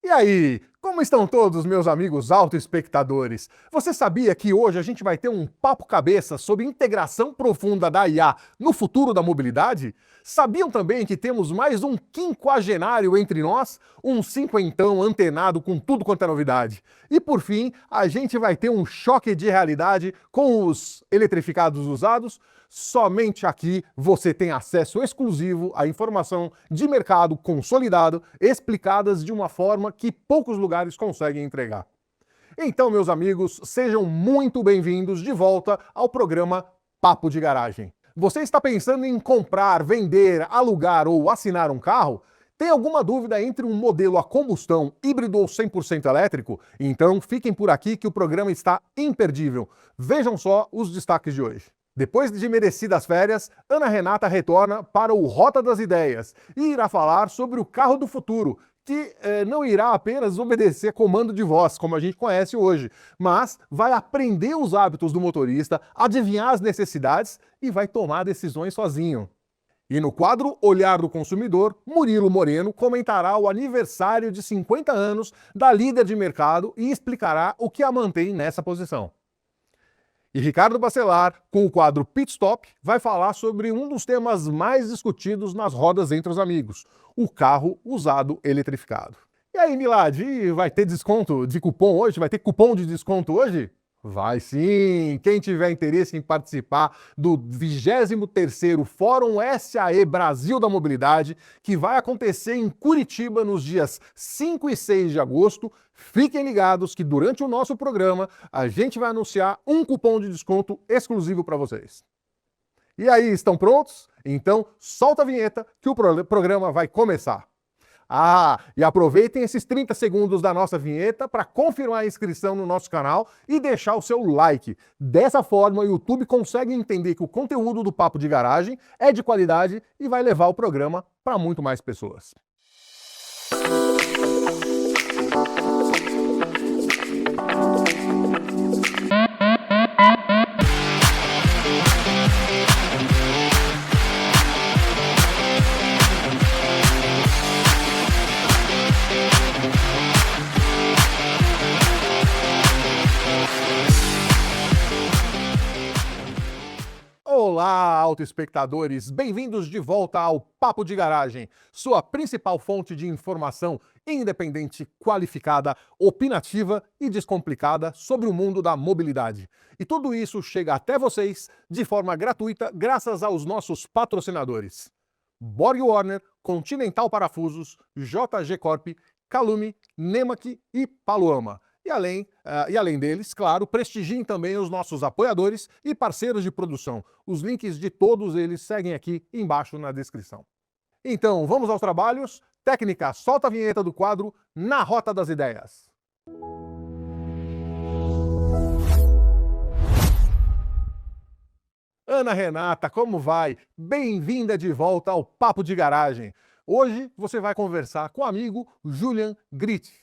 E aí, como estão todos, meus amigos autoespectadores? Você sabia que hoje a gente vai ter um papo cabeça sobre integração profunda da IA no futuro da mobilidade? Sabiam também que temos mais um quinquagenário entre nós? Um cinquentão antenado com tudo quanto é novidade. E por fim, a gente vai ter um choque de realidade com os eletrificados usados? Somente aqui você tem acesso exclusivo à informação de mercado consolidado, explicadas de uma forma que poucos lugares conseguem entregar. Então, meus amigos, sejam muito bem-vindos de volta ao programa Papo de Garagem. Você está pensando em comprar, vender, alugar ou assinar um carro? Tem alguma dúvida entre um modelo a combustão, híbrido ou 100% elétrico? Então fiquem por aqui que o programa está imperdível. Vejam só os destaques de hoje. Depois de merecidas férias, Ana Renata retorna para o Rota das Ideias e irá falar sobre o carro do futuro, que não irá apenas obedecer comando de voz, como a gente conhece hoje, mas vai aprender os hábitos do motorista, adivinhar as necessidades e vai tomar decisões sozinho. E no quadro Olhar do Consumidor, Murilo Moreno comentará o aniversário de 50 anos da líder de mercado e explicará o que a mantém nessa posição. E Ricardo Bacelar, com o quadro Pit Stop, vai falar sobre um dos temas mais discutidos nas rodas entre os amigos, o carro usado eletrificado. E aí, Milad, vai ter desconto de cupom hoje? Vai ter cupom de desconto hoje? Vai sim! Quem tiver interesse em participar do 23º Fórum SAE Brasil da Mobilidade, que vai acontecer em Curitiba nos dias 5 e 6 de agosto, fiquem ligados que durante o nosso programa a gente vai anunciar um cupom de desconto exclusivo para vocês. E aí, estão prontos? Então solta a vinheta que o programa vai começar. E aproveitem esses 30 segundos da nossa vinheta para confirmar a inscrição no nosso canal e deixar o seu like. Dessa forma, o YouTube consegue entender que o conteúdo do Papo de Garagem é de qualidade e vai levar o programa para muito mais pessoas. Olá, autoespectadores! Bem-vindos de volta ao Papo de Garagem, sua principal fonte de informação independente, qualificada, opinativa e descomplicada sobre o mundo da mobilidade. E tudo isso chega até vocês de forma gratuita graças aos nossos patrocinadores: Borg Warner, Continental Parafusos, JG Corp, Calume, Nemac e Paloama. E além deles, claro, prestigiem também os nossos apoiadores e parceiros de produção. Os links de todos eles seguem aqui embaixo na descrição. Então, vamos aos trabalhos. Técnica, solta a vinheta do quadro Na Rota das Ideias. Ana Renata, como vai? Bem-vinda de volta ao Papo de Garagem. Hoje você vai conversar com o amigo Julian Gritt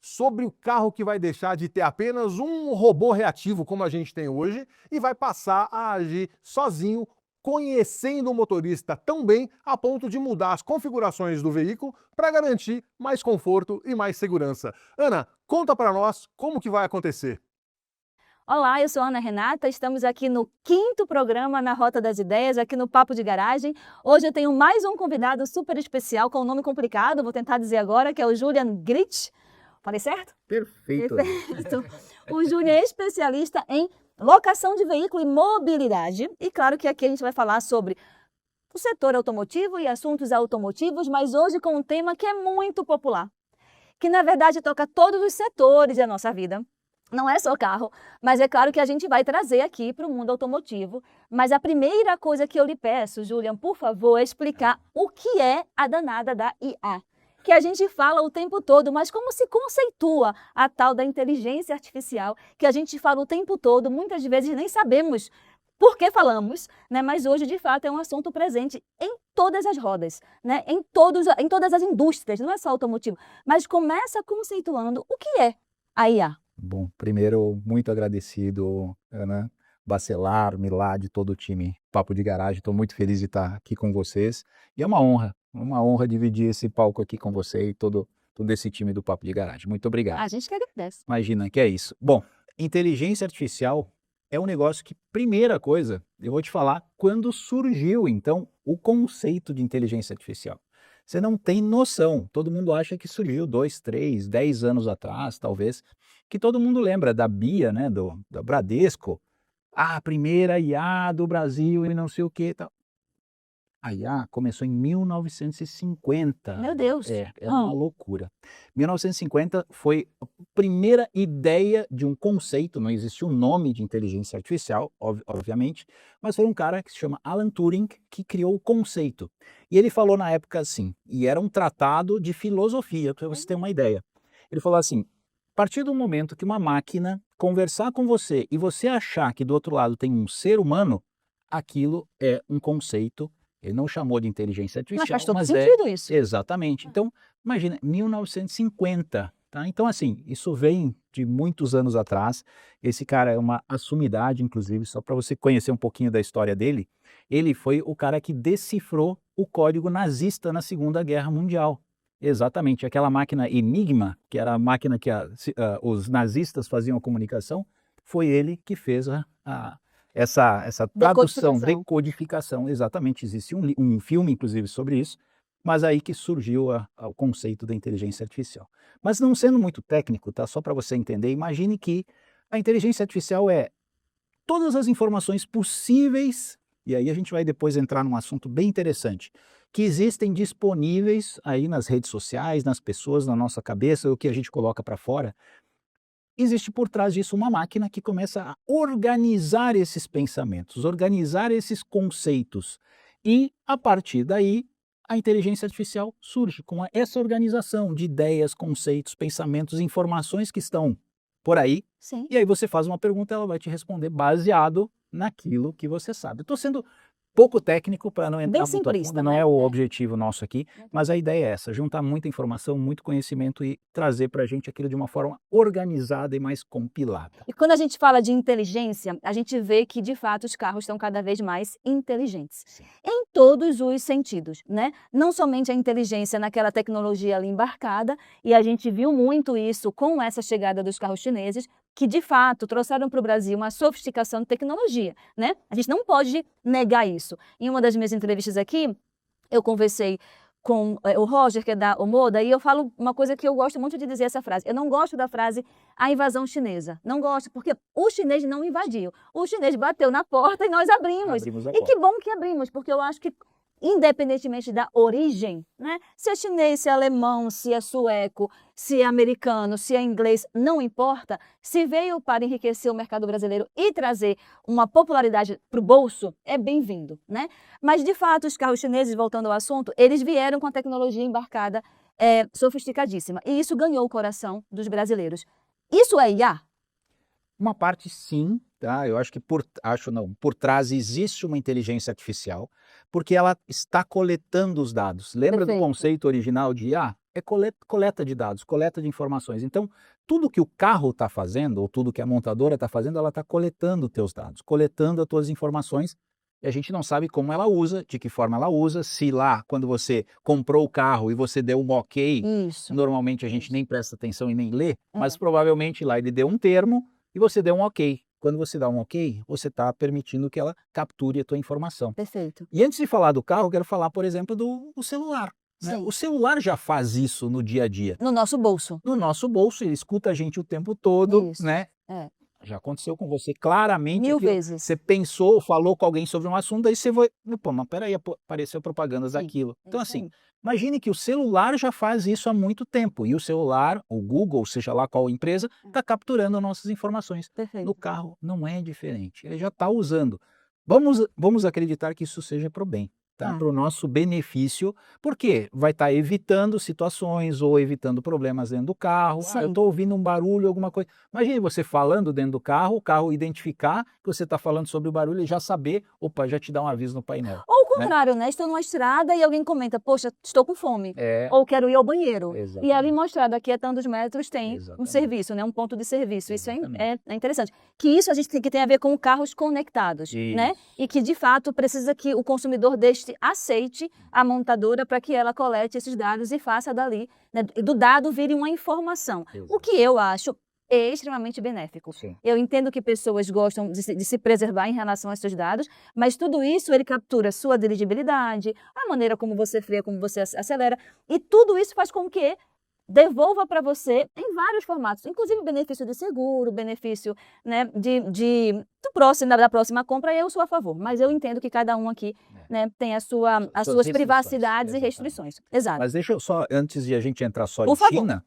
sobre o carro que vai deixar de ter apenas um robô reativo, como a gente tem hoje, e vai passar a agir sozinho, conhecendo o motorista tão bem a ponto de mudar as configurações do veículo para garantir mais conforto e mais segurança. Ana, conta para nós como que vai acontecer. Olá, eu sou Ana Renata, estamos aqui no 5º programa na Rota das Ideias, aqui no Papo de Garagem. Hoje eu tenho mais um convidado super especial com um nome complicado, vou tentar dizer agora, que é o Julian Gritt. Falei certo? Perfeito. Perfeito. O Julian é especialista em locação de veículo e mobilidade. E claro que aqui a gente vai falar sobre o setor automotivo e assuntos automotivos, mas hoje com um tema que é muito popular, que na verdade toca todos os setores da nossa vida. Não é só carro, mas é claro que a gente vai trazer aqui para o mundo automotivo. Mas a primeira coisa que eu lhe peço, Julian, por favor, é explicar o que é a danada da IA. Que a gente fala o tempo todo, mas como se conceitua a tal da inteligência artificial, que a gente fala o tempo todo, muitas vezes nem sabemos por que falamos, né? Mas hoje, de fato, é um assunto presente em todas as rodas, né? Em todas as indústrias, não é só automotivo. Mas começa conceituando o que é a IA. Bom, primeiro, muito agradecido, Ana, Bacelar, Milad, todo o time Papo de Garagem. Estou muito feliz de estar aqui com vocês. E é uma honra dividir esse palco aqui com você e todo todo esse time do Papo de Garagem. Muito obrigado. A gente que agradece. Imagina que é isso. Bom, inteligência artificial é um negócio que, primeira coisa, eu vou te falar quando surgiu, então, o conceito de inteligência artificial. Você não tem noção. Todo mundo acha que surgiu 2, 3, 10 anos atrás, talvez, que todo mundo lembra da BIA, né, da Bradesco, a primeira IA do Brasil e não sei o que tal. A IA começou em 1950. Meu Deus. É uma loucura. 1950 foi a primeira ideia de um conceito, não existia um nome de inteligência artificial, obviamente, mas foi um cara que se chama Alan Turing que criou o conceito. E ele falou na época assim, e era um tratado de filosofia, para você ter uma ideia. Ele falou assim, a partir do momento que uma máquina conversar com você e você achar que do outro lado tem um ser humano, aquilo é um conceito. Ele não chamou de inteligência artificial, Mas faz todo mas sentido isso. Exatamente. Então, imagina, 1950, tá? Então, assim, isso vem de muitos anos atrás. Esse cara é uma sumidade, inclusive, só para você conhecer um pouquinho da história dele. Ele foi o cara que decifrou o código nazista na Segunda Guerra Mundial. Exatamente, aquela máquina Enigma, que era a máquina que os nazistas faziam a comunicação, foi ele que fez essa tradução, decodificação, exatamente, existe um filme, inclusive, sobre isso, mas aí que surgiu o conceito da inteligência artificial. Mas não sendo muito técnico, tá? Só para você entender, imagine que a inteligência artificial é todas as informações possíveis, e aí a gente vai depois entrar num assunto bem interessante, que existem disponíveis aí nas redes sociais, nas pessoas, na nossa cabeça, o que a gente coloca para fora. Existe por trás disso uma máquina que começa a organizar esses pensamentos, organizar esses conceitos. E, a partir daí, a inteligência artificial surge com essa organização de ideias, conceitos, pensamentos, informações que estão por aí. Sim. E aí você faz uma pergunta, ela vai te responder baseado naquilo que você sabe. Estou sendo pouco técnico para não entrar muito a fundo, não é o objetivo nosso aqui, mas a ideia é essa, juntar muita informação, muito conhecimento e trazer para a gente aquilo de uma forma organizada e mais compilada. E quando a gente fala de inteligência, a gente vê que, de fato, os carros estão cada vez mais inteligentes. Sim. Em todos os sentidos, né? Não somente a inteligência naquela tecnologia ali embarcada, e a gente viu muito isso com essa chegada dos carros chineses, que, de fato, trouxeram para o Brasil uma sofisticação de tecnologia, né? A gente não pode negar isso. Em uma das minhas entrevistas aqui, eu conversei com o Roger, que é da Omoda, e eu falo uma coisa que eu gosto muito de dizer essa frase. Eu não gosto da frase a invasão chinesa. Não gosto, porque o chinês não invadiu. O chinês bateu na porta e nós abrimos. E que bom que abrimos, porque eu acho que, independentemente da origem, né? Se é chinês, se é alemão, se é sueco, se é americano, se é inglês, não importa. Se veio para enriquecer o mercado brasileiro e trazer uma popularidade para o bolso, é bem-vindo, né? Mas, de fato, os carros chineses, voltando ao assunto, eles vieram com a tecnologia embarcada sofisticadíssima. E isso ganhou o coração dos brasileiros. Isso é IA? Uma parte sim, tá? Eu acho que por trás existe uma inteligência artificial, porque ela está coletando os dados. Lembra Perfeito. do conceito original de IA? É coleta de dados, coleta de informações. Então, tudo que o carro está fazendo, ou tudo que a montadora está fazendo, ela está coletando os teus dados, coletando as tuas informações, e a gente não sabe como ela usa, de que forma ela usa, se lá, quando você comprou o carro e você deu um ok, Isso. normalmente a gente nem presta atenção e nem lê, mas provavelmente lá ele deu um termo, e você deu um ok. Quando você dá um ok, você está permitindo que ela capture a tua informação. Perfeito. E antes de falar do carro, eu quero falar, por exemplo, do celular. Né? O celular já faz isso no dia a dia. No nosso bolso. No nosso bolso, ele escuta a gente o tempo todo, Isso. né? É. Já aconteceu com você claramente. 1000 vezes. Você pensou, falou com alguém sobre um assunto, aí você vai... Pô, mas peraí, apareceu propagandas daquilo. Então, assim, imagine que o celular já faz isso há muito tempo. E o celular, o Google, seja lá qual empresa, está capturando nossas informações. Perfeito. No carro não é diferente. Ele já está usando. Vamos acreditar que isso seja para o bem. Tá? Para o nosso benefício, porque vai estar evitando situações ou evitando problemas dentro do carro. Eu estou ouvindo um barulho, alguma coisa. Imagine você falando dentro do carro, o carro identificar que você está falando sobre o barulho e já saber, opa, já te dá um aviso no painel. Ou contrário, né? Estou numa estrada e alguém comenta, poxa, estou com fome. É, Ou quero ir ao banheiro. E exatamente. ali mostrar, daqui a tantos metros tem um Exatamente. serviço, né? Um ponto de serviço. Isso Exatamente. é interessante. Que isso a gente tem que ter a ver com carros conectados, né? Isso. E que, de fato, precisa que o consumidor aceite a montadora para que ela colete esses dados e faça dali, né? Do dado vire uma informação. O Exato. que eu acho extremamente benéfico. Sim. Eu entendo que pessoas gostam de se preservar em relação aos seus dados, mas tudo isso ele captura sua dirigibilidade, a maneira como você freia, como você acelera, e tudo isso faz com que devolva para você em vários formatos, inclusive benefício de seguro, benefício, né, da próxima compra, eu sou a favor, mas eu entendo que cada um aqui, né, tem as suas restrições. privacidades e Exatamente. restrições. Exato. Mas deixa eu só, antes de a gente entrar só Por em favor. China,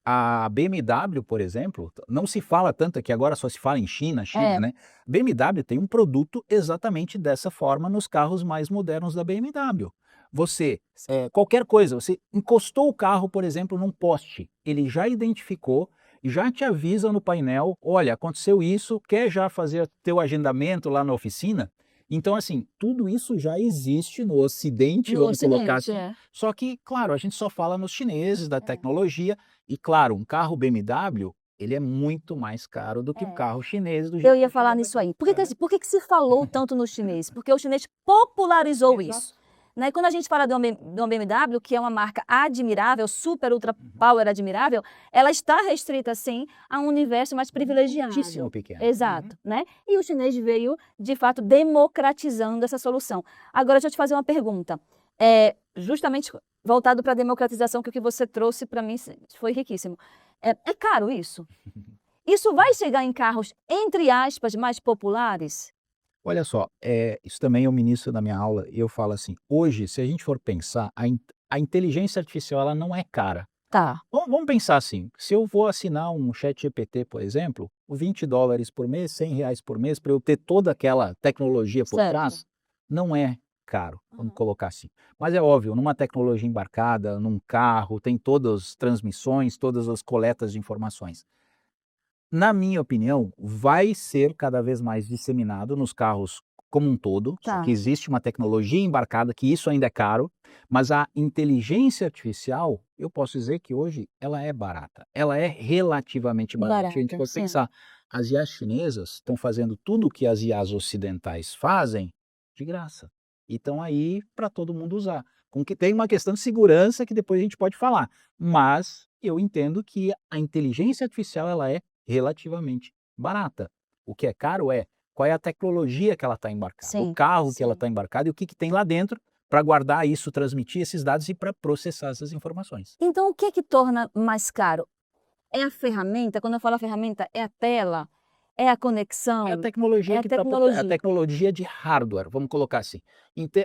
a BMW, por exemplo, não se fala tanto aqui, agora só se fala em China, É. né? BMW tem um produto exatamente dessa forma nos carros mais modernos da BMW. Você, qualquer coisa, você encostou o carro, por exemplo, num poste, ele já identificou, já te avisa no painel, olha, aconteceu isso, quer já fazer teu agendamento lá na oficina? Então, assim, tudo isso já existe no Ocidente, No vamos colocar Ocidente, assim. é. Só que, claro, a gente só fala nos chineses, da É. tecnologia, e claro, um carro BMW, ele é muito mais caro do que o É. carro chinês do Eu jeito ia que falar chega nisso daqui. aí. Por que se falou tanto no chinês? Porque o chinês popularizou Exato. isso. Né? Quando a gente fala de uma BMW, que é uma marca admirável, super, ultra power admirável, ela está restrita, sim, a um universo mais privilegiado. Muitíssimo pequeno. Exato, né? E o chinês veio, de fato, democratizando essa solução. Agora, deixa eu te fazer uma pergunta. Justamente voltado para a democratização, que o que você trouxe para mim foi riquíssimo. É caro isso? Isso vai chegar em carros, entre aspas, mais populares? Olha só, isso também eu ministro na minha aula, e eu falo assim, hoje, se a gente for pensar, a inteligência artificial ela não é cara. Tá. Vamos pensar assim, se eu vou assinar um ChatGPT, por exemplo, $20 por mês, R$100 por mês, para eu ter toda aquela tecnologia por Certo. trás, não é caro, vamos Uhum. colocar assim. Mas é óbvio, numa tecnologia embarcada, num carro, tem todas as transmissões, todas as coletas de informações. Na minha opinião, vai ser cada vez mais disseminado nos carros como um todo, só Tá. que existe uma tecnologia embarcada, que isso ainda é caro, mas a inteligência artificial, eu posso dizer que hoje ela é barata, ela é relativamente barata. Se a gente Barata, for sim. pensar, as IAs chinesas estão fazendo tudo o que as IAs ocidentais fazem de graça, e estão aí para todo mundo usar. Com que tem uma questão de segurança que depois a gente pode falar, mas eu entendo que a inteligência artificial ela é relativamente barata. O que é caro é qual é a tecnologia que ela está embarcada, Sim, o carro que ela sim. está embarcada e o que tem lá dentro para guardar isso, transmitir esses dados e para processar essas informações. Então, o que torna mais caro? É a ferramenta? Quando eu falo a ferramenta, é a tela? É a conexão? É a tecnologia É a que está tecnologia. a tecnologia de hardware, vamos colocar assim.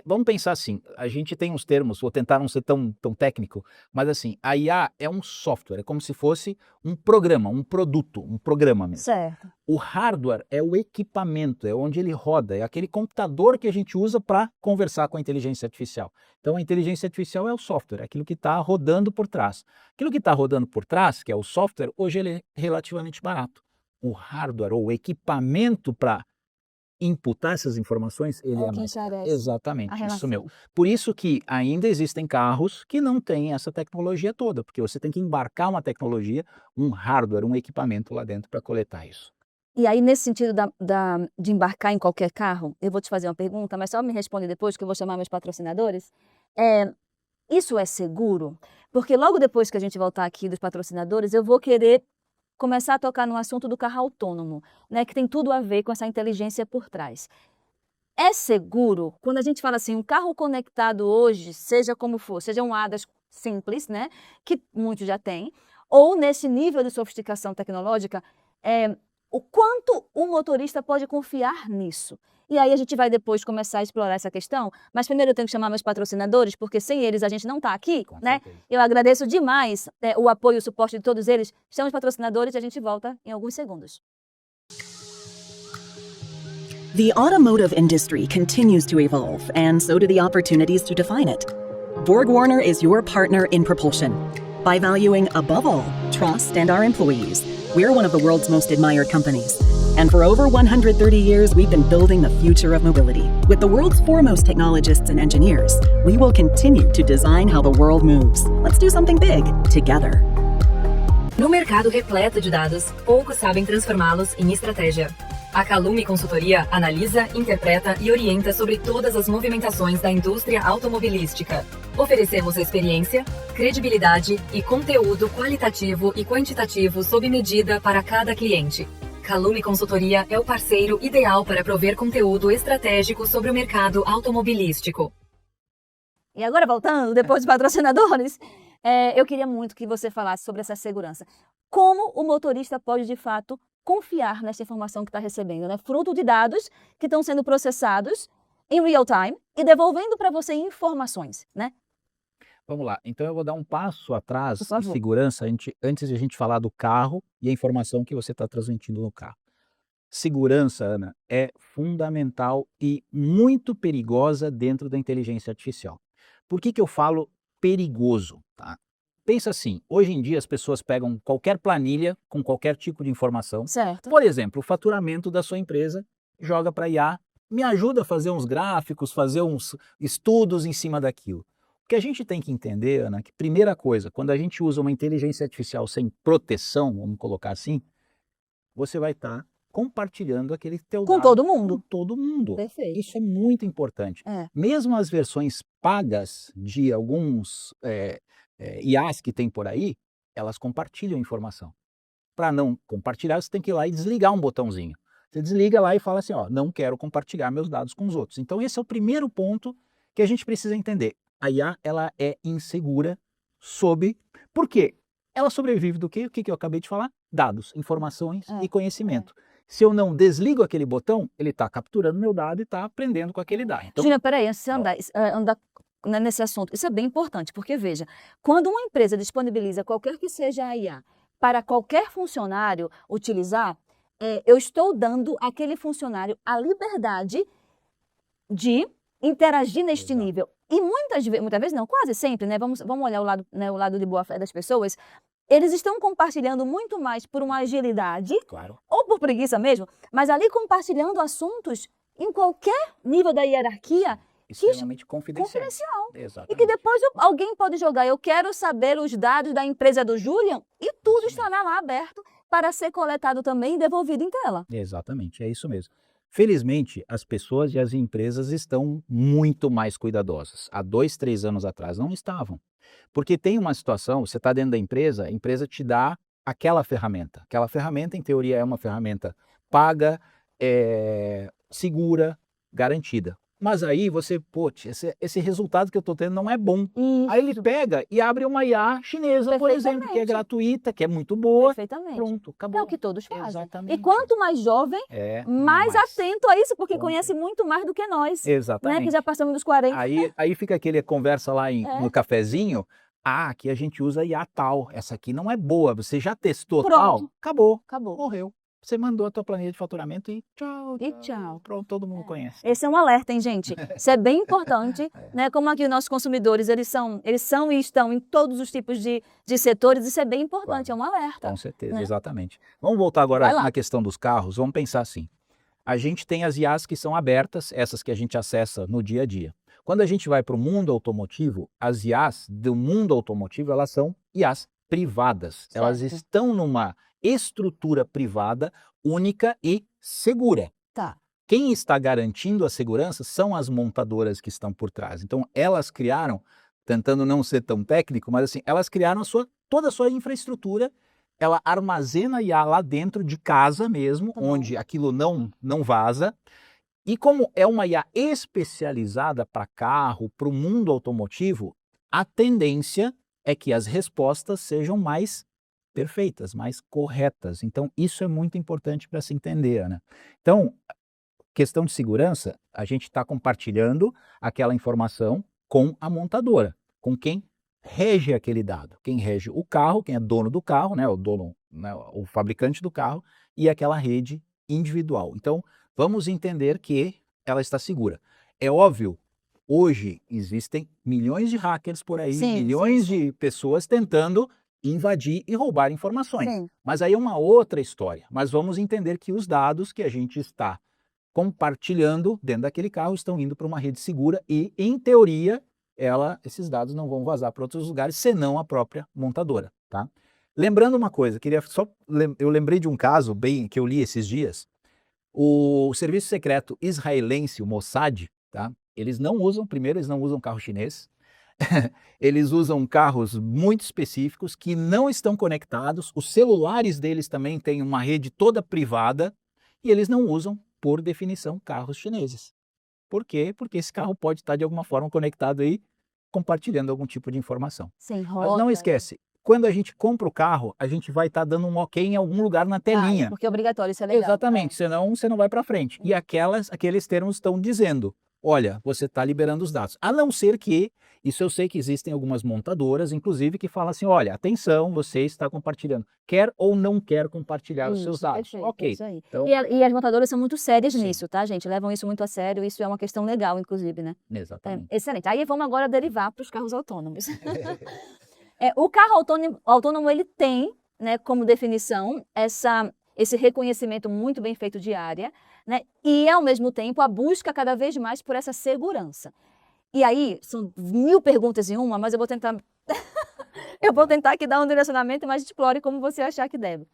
Vamos pensar assim, a gente tem uns termos, vou tentar não ser tão técnico, mas assim, a IA é um software, é como se fosse um programa, um produto, um programa mesmo. Certo. O hardware é o equipamento, é onde ele roda, é aquele computador que a gente usa para conversar com a inteligência artificial. Então a inteligência artificial é o software, é aquilo que está rodando por trás. Aquilo que está rodando por trás, que é o software, hoje ele é relativamente barato. O hardware ou o equipamento para imputar essas informações, ele É é que mais caro. encarece Exatamente, a isso relação. mesmo. Por isso que ainda existem carros que não têm essa tecnologia toda, porque você tem que embarcar uma tecnologia, um hardware, um equipamento lá dentro para coletar isso. E aí, nesse sentido de embarcar em qualquer carro, eu vou te fazer uma pergunta, mas só me responde depois, que eu vou chamar meus patrocinadores. Isso é seguro? Porque logo depois que a gente voltar aqui dos patrocinadores, eu vou querer começar a tocar no assunto do carro autônomo, né, que tem tudo a ver com essa inteligência por trás. É seguro quando a gente fala assim, um carro conectado hoje, seja como for, seja um ADAS simples, né, que muitos já têm, ou nesse nível de sofisticação tecnológica, o quanto o motorista pode confiar nisso? E aí a gente vai depois começar a explorar essa questão, mas primeiro eu tenho que chamar meus patrocinadores, porque sem eles a gente não está aqui, Com né? certeza. Eu agradeço demais o apoio e o suporte de todos eles. Chama os patrocinadores e a gente volta em alguns segundos. The automotive industry continues to evolve, and so do the opportunities to define it. BorgWarner is your partner in propulsion. By valuing, above all, trust and our employees, we're one of the world's most admired companies. And for over 130 years, we've been building the future of mobility. With the world's foremost technologists and engineers, we will continue to design how the world moves. Let's do something big together. No mercado repleto de dados, poucos sabem transformá-los em estratégia. A Calume Consultoria analisa, interpreta e orienta sobre todas as movimentações da indústria automobilística. Oferecemos experiência, credibilidade e conteúdo qualitativo e quantitativo sob medida para cada cliente. Calume Consultoria é o parceiro ideal para prover conteúdo estratégico sobre o mercado automobilístico. E agora, voltando, depois dos patrocinadores, eu queria muito que você falasse sobre essa segurança. Como o motorista pode, de fato, confiar nessa informação que está recebendo, né? Fruto de dados que estão sendo processados em real time e devolvendo para você informações, né? Vamos lá, então eu vou dar um passo atrás Por em favor. segurança antes de a gente falar do carro e a informação que você está transmitindo no carro. Segurança, Ana, é fundamental e muito perigosa dentro da inteligência artificial. Por que eu falo perigoso? Tá? Pensa assim, hoje em dia as pessoas pegam qualquer planilha com qualquer tipo de informação. Certo. Por exemplo, o faturamento da sua empresa, joga para IA, me ajuda a fazer uns gráficos, fazer uns estudos em cima daquilo. O que a gente tem que entender, Ana, que primeira coisa, quando a gente usa uma inteligência artificial sem proteção, vamos colocar assim, você vai estar compartilhando aquele teu Com dado todo mundo. com todo mundo. Perfeito. Isso é muito importante. É. Mesmo as versões pagas de alguns IAs que tem por aí, elas compartilham informação. Para não compartilhar, você tem que ir lá e desligar um botãozinho. Você desliga lá e fala assim, ó, não quero compartilhar meus dados com os outros. Então esse é o primeiro ponto que a gente precisa entender. A IA, ela é insegura Por quê? Ela sobrevive do quê? O que eu acabei de falar? Dados, informações e conhecimento. Se eu não desligo aquele botão, ele está capturando meu dado e está aprendendo com aquele dado. Então, Júnior, peraí, antes de você andar nesse assunto, isso é bem importante, porque veja, quando uma empresa disponibiliza qualquer que seja a IA para qualquer funcionário utilizar, eu estou dando àquele funcionário a liberdade de interagir neste Exato. nível. E muitas vezes não, quase sempre, né? Vamos olhar o lado de boa fé das pessoas. Eles estão compartilhando muito mais por uma agilidade claro, ou por preguiça mesmo, mas ali compartilhando assuntos em qualquer nível da hierarquia extremamente confidencial. confidencial. Exatamente. E que depois alguém pode jogar, eu quero saber os dados da empresa do Julian, e tudo estará lá aberto para ser coletado também e devolvido em tela. Exatamente, é isso mesmo. Felizmente, as pessoas e as empresas estão muito mais cuidadosas. Há 2, 3 anos atrás não estavam. Porque tem uma situação, você está dentro da empresa, a empresa te dá aquela ferramenta. Aquela ferramenta, em teoria, é uma ferramenta paga, segura, garantida. Mas aí você, esse resultado que eu estou tendo não é bom. Aí ele pega e abre uma IA chinesa, por exemplo, que é Perfeitamente. gratuita, que é muito boa. Perfeitamente. Pronto, acabou. É o que todos fazem. Exatamente. E quanto mais jovem, mais atento a isso, porque Ponto. conhece muito mais do que nós. Né? Exatamente. Que já passamos dos 40. Aí fica aquele conversa lá no cafezinho. Ah, aqui a gente usa IA tal. Essa aqui não é boa. Você já testou tal? Acabou. Morreu. Você mandou a tua planilha de faturamento e tchau. E tchau. Pronto, todo mundo conhece. Esse é um alerta, hein, gente? Isso é bem importante, né? Como aqui os nossos consumidores, eles são e estão em todos os tipos de setores, isso é bem importante, Claro. É um alerta. Com certeza, né? exatamente. Vamos voltar agora Vai lá. na questão dos carros. Vamos pensar assim. A gente tem as IAs que são abertas, essas que a gente acessa no dia a dia. Quando a gente vai para o mundo automotivo, as IAs do mundo automotivo, elas são IAs privadas. Elas Certo. estão numa estrutura privada, única e segura. Tá. Quem está garantindo a segurança são as montadoras que estão por trás. Então, elas criaram, tentando não ser tão técnico, mas assim, elas criaram toda a sua infraestrutura, ela armazena IA lá dentro de casa mesmo, Tá bom. onde aquilo não vaza. E como é uma IA especializada para carro, para o mundo automotivo, a tendência é que as respostas sejam mais perfeitas, mais corretas. Então, isso é muito importante para se entender, Ana. Então, questão de segurança, a gente está compartilhando aquela informação com a montadora, com quem rege aquele dado. Quem rege o carro, quem é dono do carro, né, o dono, né, o fabricante do carro, e aquela rede individual. Então, vamos entender que ela está segura. É óbvio, hoje existem milhões de hackers por aí, Sim, milhões sim. de pessoas tentando invadir e roubar informações. Sim. Mas aí é uma outra história. Mas vamos entender que os dados que a gente está compartilhando dentro daquele carro estão indo para uma rede segura e, em teoria, esses dados não vão vazar para outros lugares, senão a própria montadora, tá? Lembrando uma coisa, eu lembrei de um caso bem que eu li esses dias. O serviço secreto israelense, o Mossad, tá? Eles não usam carro chinês. Eles usam carros muito específicos que não estão conectados. Os celulares deles também têm uma rede toda privada e eles não usam, por definição, carros chineses. Por quê? Porque esse carro pode estar de alguma forma conectado aí, compartilhando algum tipo de informação. Sem Mas rota. não esquece, quando a gente compra o carro, a gente vai estar dando um ok em algum lugar na telinha. Porque é obrigatório, isso é legal. Exatamente, senão você não vai para frente. E aqueles termos estão dizendo, olha, você está liberando os dados. A não ser que, isso eu sei que existem algumas montadoras, inclusive, que falam assim, olha, atenção, você está compartilhando. Quer ou não quer compartilhar os seus dados. Perfeito, Ok. isso aí. Então, E as montadoras são muito sérias Sim. nisso, tá, gente? Levam isso muito a sério, isso é uma questão legal, inclusive, né? exatamente. Excelente. Aí vamos agora derivar para os carros autônomos. O carro autônomo, ele tem, né, como definição, esse reconhecimento muito bem feito de área, né, e, ao mesmo tempo, a busca cada vez mais por essa segurança. E aí, são 1000 perguntas em uma, mas eu vou tentar eu vou tentar aqui dar um direcionamento, mas explore como você achar que deve.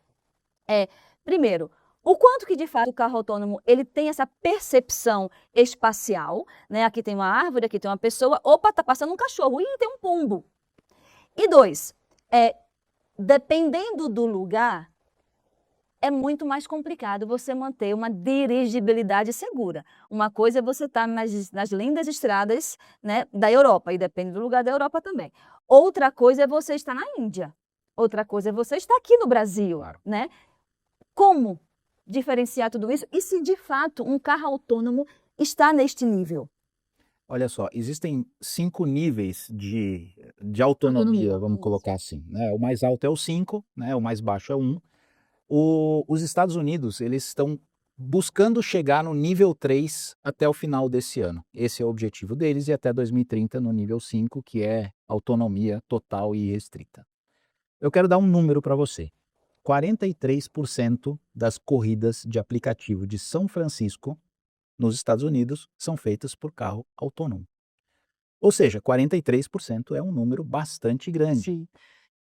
Primeiro, o quanto que, de fato, o carro autônomo ele tem essa percepção espacial, né? Aqui tem uma árvore, aqui tem uma pessoa, opa, tá passando um cachorro, ih, tem um pombo. E 2, dependendo do lugar, é muito mais complicado você manter uma dirigibilidade segura. Uma coisa é você estar nas lindas estradas, né, da Europa, e depende do lugar da Europa também. Outra coisa é você estar na Índia. Outra coisa é você estar aqui no Brasil, Claro. né? Como diferenciar tudo isso e se, de fato, um carro autônomo está neste nível? Olha só, existem 5 níveis de autonomia, vamos isso. colocar assim, né? O mais alto é o 5, né? O mais baixo é o 1. Os Estados Unidos, eles estão buscando chegar no nível 3 até o final desse ano. Esse é o objetivo deles e até 2030 no nível 5, que é autonomia total e restrita. Eu quero dar um número para você. 43% das corridas de aplicativo de São Francisco, nos Estados Unidos, são feitas por carro autônomo. Ou seja, 43% é um número bastante grande. Sim.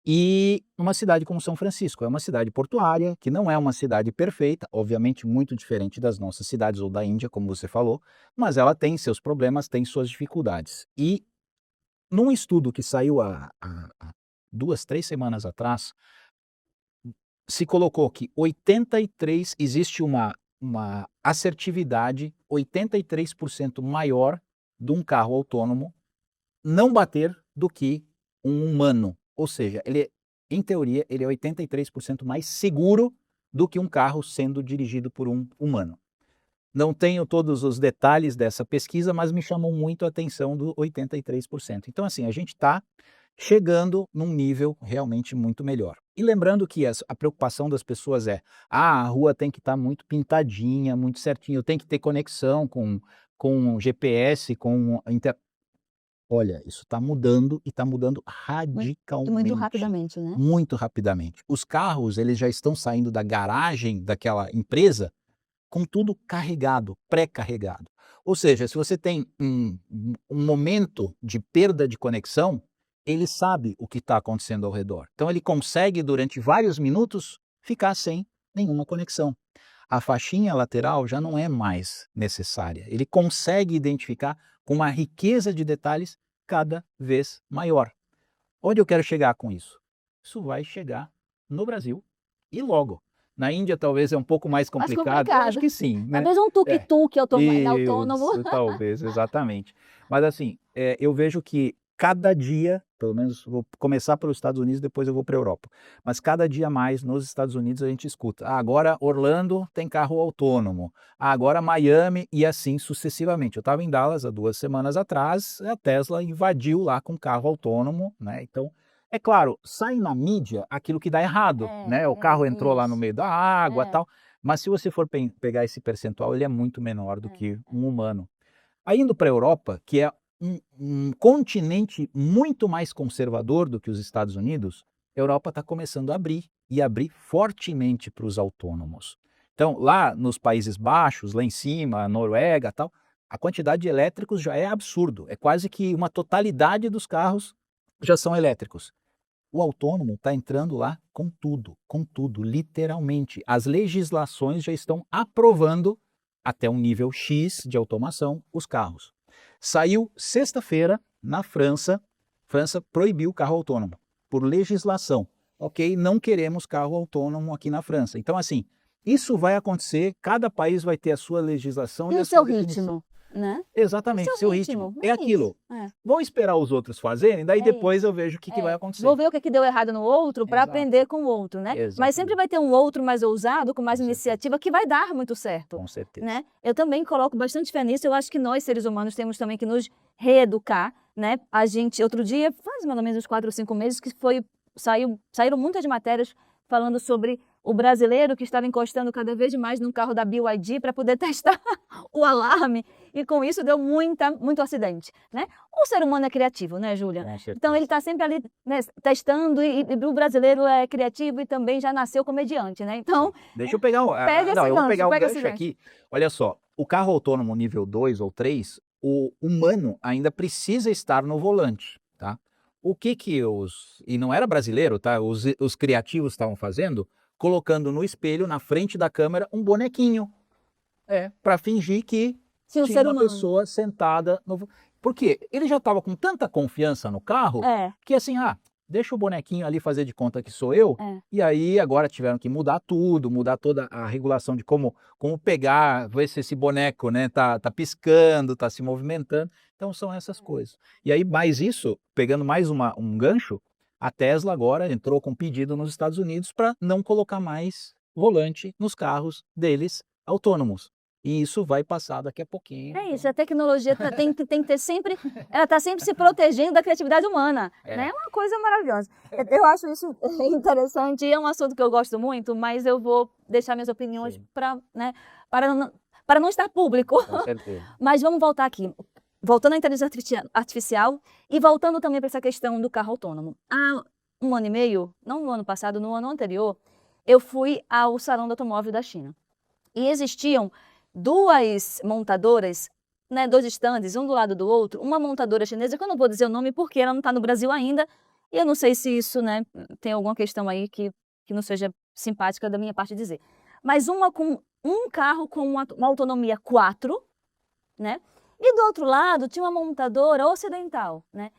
E uma cidade como São Francisco é uma cidade portuária, que não é uma cidade perfeita, obviamente muito diferente das nossas cidades ou da Índia, como você falou, mas ela tem seus problemas, tem suas dificuldades. E num estudo que saiu há 2, 3 semanas atrás, se colocou que existe uma assertividade 83% maior de um carro autônomo não bater do que um humano. Ou seja, em teoria, ele é 83% mais seguro do que um carro sendo dirigido por um humano. Não tenho todos os detalhes dessa pesquisa, mas me chamou muito a atenção do 83%. Então, assim, a gente está chegando num nível realmente muito melhor. E lembrando que a preocupação das pessoas a rua tem que estar muito pintadinha, muito certinho, tem que ter conexão com GPS, Olha, isso está mudando e está mudando radicalmente. Muito rapidamente, né? Muito rapidamente. Os carros, eles já estão saindo da garagem daquela empresa com tudo carregado, pré-carregado. Ou seja, se você tem um momento de perda de conexão, ele sabe o que está acontecendo ao redor. Então ele consegue, durante vários minutos, ficar sem nenhuma conexão. A faixinha lateral já não é mais necessária. Ele consegue identificar com uma riqueza de detalhes cada vez maior. Onde eu quero chegar com isso? Isso vai chegar no Brasil e logo. Na Índia talvez é um pouco mais complicado. Eu acho que sim. Né? Talvez um tuk-tuk autônomo. Isso, talvez, exatamente. Mas assim, eu vejo que cada dia, pelo menos vou começar pelos Estados Unidos, depois eu vou para a Europa, mas cada dia mais nos Estados Unidos a gente escuta, agora Orlando tem carro autônomo, agora Miami e assim sucessivamente. Eu estava em Dallas há 2 semanas atrás, a Tesla invadiu lá com carro autônomo, né? Então, é claro, sai na mídia aquilo que dá errado, né? O carro entrou lá no meio da água e tal, mas se você for pegar esse percentual, ele é muito menor do que um humano. Aí indo para a Europa, que é um continente muito mais conservador do que os Estados Unidos, a Europa está começando a abrir, e abrir fortemente para os autônomos. Então, lá nos Países Baixos, lá em cima, Noruega, tal, a quantidade de elétricos já é absurdo. É quase que uma totalidade dos carros já são elétricos. O autônomo está entrando lá com tudo, literalmente. As legislações já estão aprovando até um nível X de automação os carros. Saiu sexta-feira na França, França proibiu o carro autônomo por legislação. Ok, não queremos carro autônomo aqui na França. Então, assim, isso vai acontecer, cada país vai ter a sua legislação E a o sua seu definição. ritmo, né? Exatamente, Seu seu ritmo, ritmo. é É aquilo. isso, é. Vão esperar os outros fazerem, daí É depois eu vejo o que vai acontecer. Vou ver o que, é que deu errado no outro para Exato. aprender com o outro, né? Mas sempre Exatamente. vai ter um outro mais ousado, com mais Com certeza. iniciativa, que vai dar muito certo. Com certeza. Né? Eu também coloco bastante fé nisso. Eu acho que nós, seres humanos, temos também que nos reeducar, né? A gente, outro dia, faz mais ou menos uns 4 ou 5 meses, que saíram muitas matérias falando sobre o brasileiro que estava encostando cada vez mais num carro da BYD para poder testar o alarme, e com isso deu muito acidente, né? O ser humano é criativo, né, Júlia? Com certeza. Então ele está sempre ali, né, testando, e o brasileiro é criativo e também já nasceu comediante, né? Então, Deixa eu pegar Pega esse não, eu vou gancho, pegar o pega esse gancho gancho. aqui. Olha só, o carro autônomo nível 2 ou 3, o humano ainda precisa estar no volante, tá? O que e não era brasileiro, tá? Os criativos estavam fazendo, colocando no espelho, na frente da câmera, um bonequinho. Para fingir que se o tinha ser uma humano pessoa sentada no... Porque ele já estava com tanta confiança no carro, que assim, deixa o bonequinho ali fazer de conta que sou eu, e aí agora tiveram que mudar tudo, mudar toda a regulação de como pegar, ver se esse boneco, né, tá piscando, tá se movimentando. Então são essas coisas. E aí, mais isso, pegando mais um gancho, a Tesla agora entrou com pedido nos Estados Unidos para não colocar mais volante nos carros deles autônomos. E isso vai passar daqui a pouquinho. É isso, a tecnologia tem que ter sempre, ela está sempre se protegendo da criatividade humana, né? É uma coisa maravilhosa. Eu acho isso interessante, e é um assunto que eu gosto muito, mas eu vou deixar minhas opiniões para, né, para não estar público. Com certeza. Mas vamos voltar aqui. Voltando à inteligência artificial e voltando também para essa questão do carro autônomo. Há 1 ano e meio, não no ano passado, no ano anterior, eu fui ao Salão do Automóvel da China. E existiam 2 montadoras, né, 2 estandes, um do lado do outro, uma montadora chinesa, que eu não vou dizer o nome porque ela não está no Brasil ainda, e eu não sei se isso, né, tem alguma questão aí que não seja simpática da minha parte dizer. Mas uma com um carro com uma autonomia 4, né? E do outro lado tinha uma montadora ocidental, né?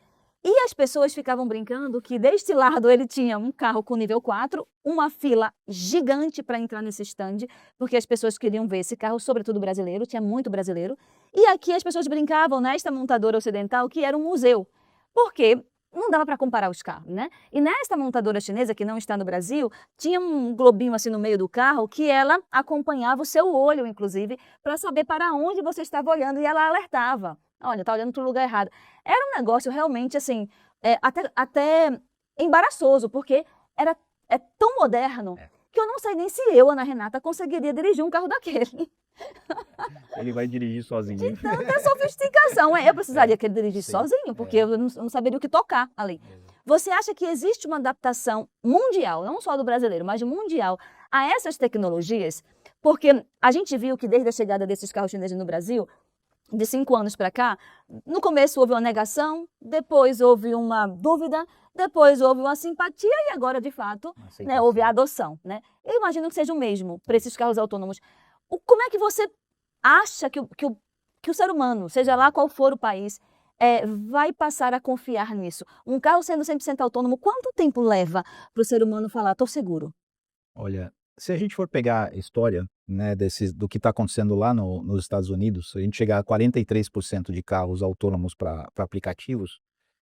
E as pessoas ficavam brincando que deste lado ele tinha um carro com nível 4, uma fila gigante para entrar nesse stand, porque as pessoas queriam ver esse carro, sobretudo brasileiro, tinha muito brasileiro. E aqui as pessoas brincavam nesta montadora ocidental que era um museu, porque não dava para comparar os carros, né? E nesta montadora chinesa, que não está no Brasil, tinha um globinho assim no meio do carro que ela acompanhava o seu olho, inclusive, para saber para onde você estava olhando, e ela alertava. Olha, tá olhando para o lugar errado. Era um negócio realmente, assim, até embaraçoso, porque é tão moderno que eu não sei nem se eu, Ana Renata, conseguiria dirigir um carro daquele. Ele vai dirigir sozinho. De tanta sofisticação. Eu precisaria que ele dirigisse sozinho, porque eu não saberia o que tocar ali. Você acha que existe uma adaptação mundial, não só do brasileiro, mas mundial, a essas tecnologias? Porque a gente viu que desde a chegada desses carros chineses no Brasil, de 5 anos para cá, no começo houve uma negação, depois houve uma dúvida, depois houve uma simpatia e agora, de fato, né, houve a adoção. Né? Eu imagino que seja o mesmo para esses carros autônomos. Como é que você acha que o ser humano, seja lá qual for o país, vai passar a confiar nisso? Um carro sendo 100% autônomo, quanto tempo leva para o ser humano falar, estou seguro? Olha, se a gente for pegar a história, né, do que está acontecendo lá nos Estados Unidos, se a gente chegar a 43% de carros autônomos para aplicativos,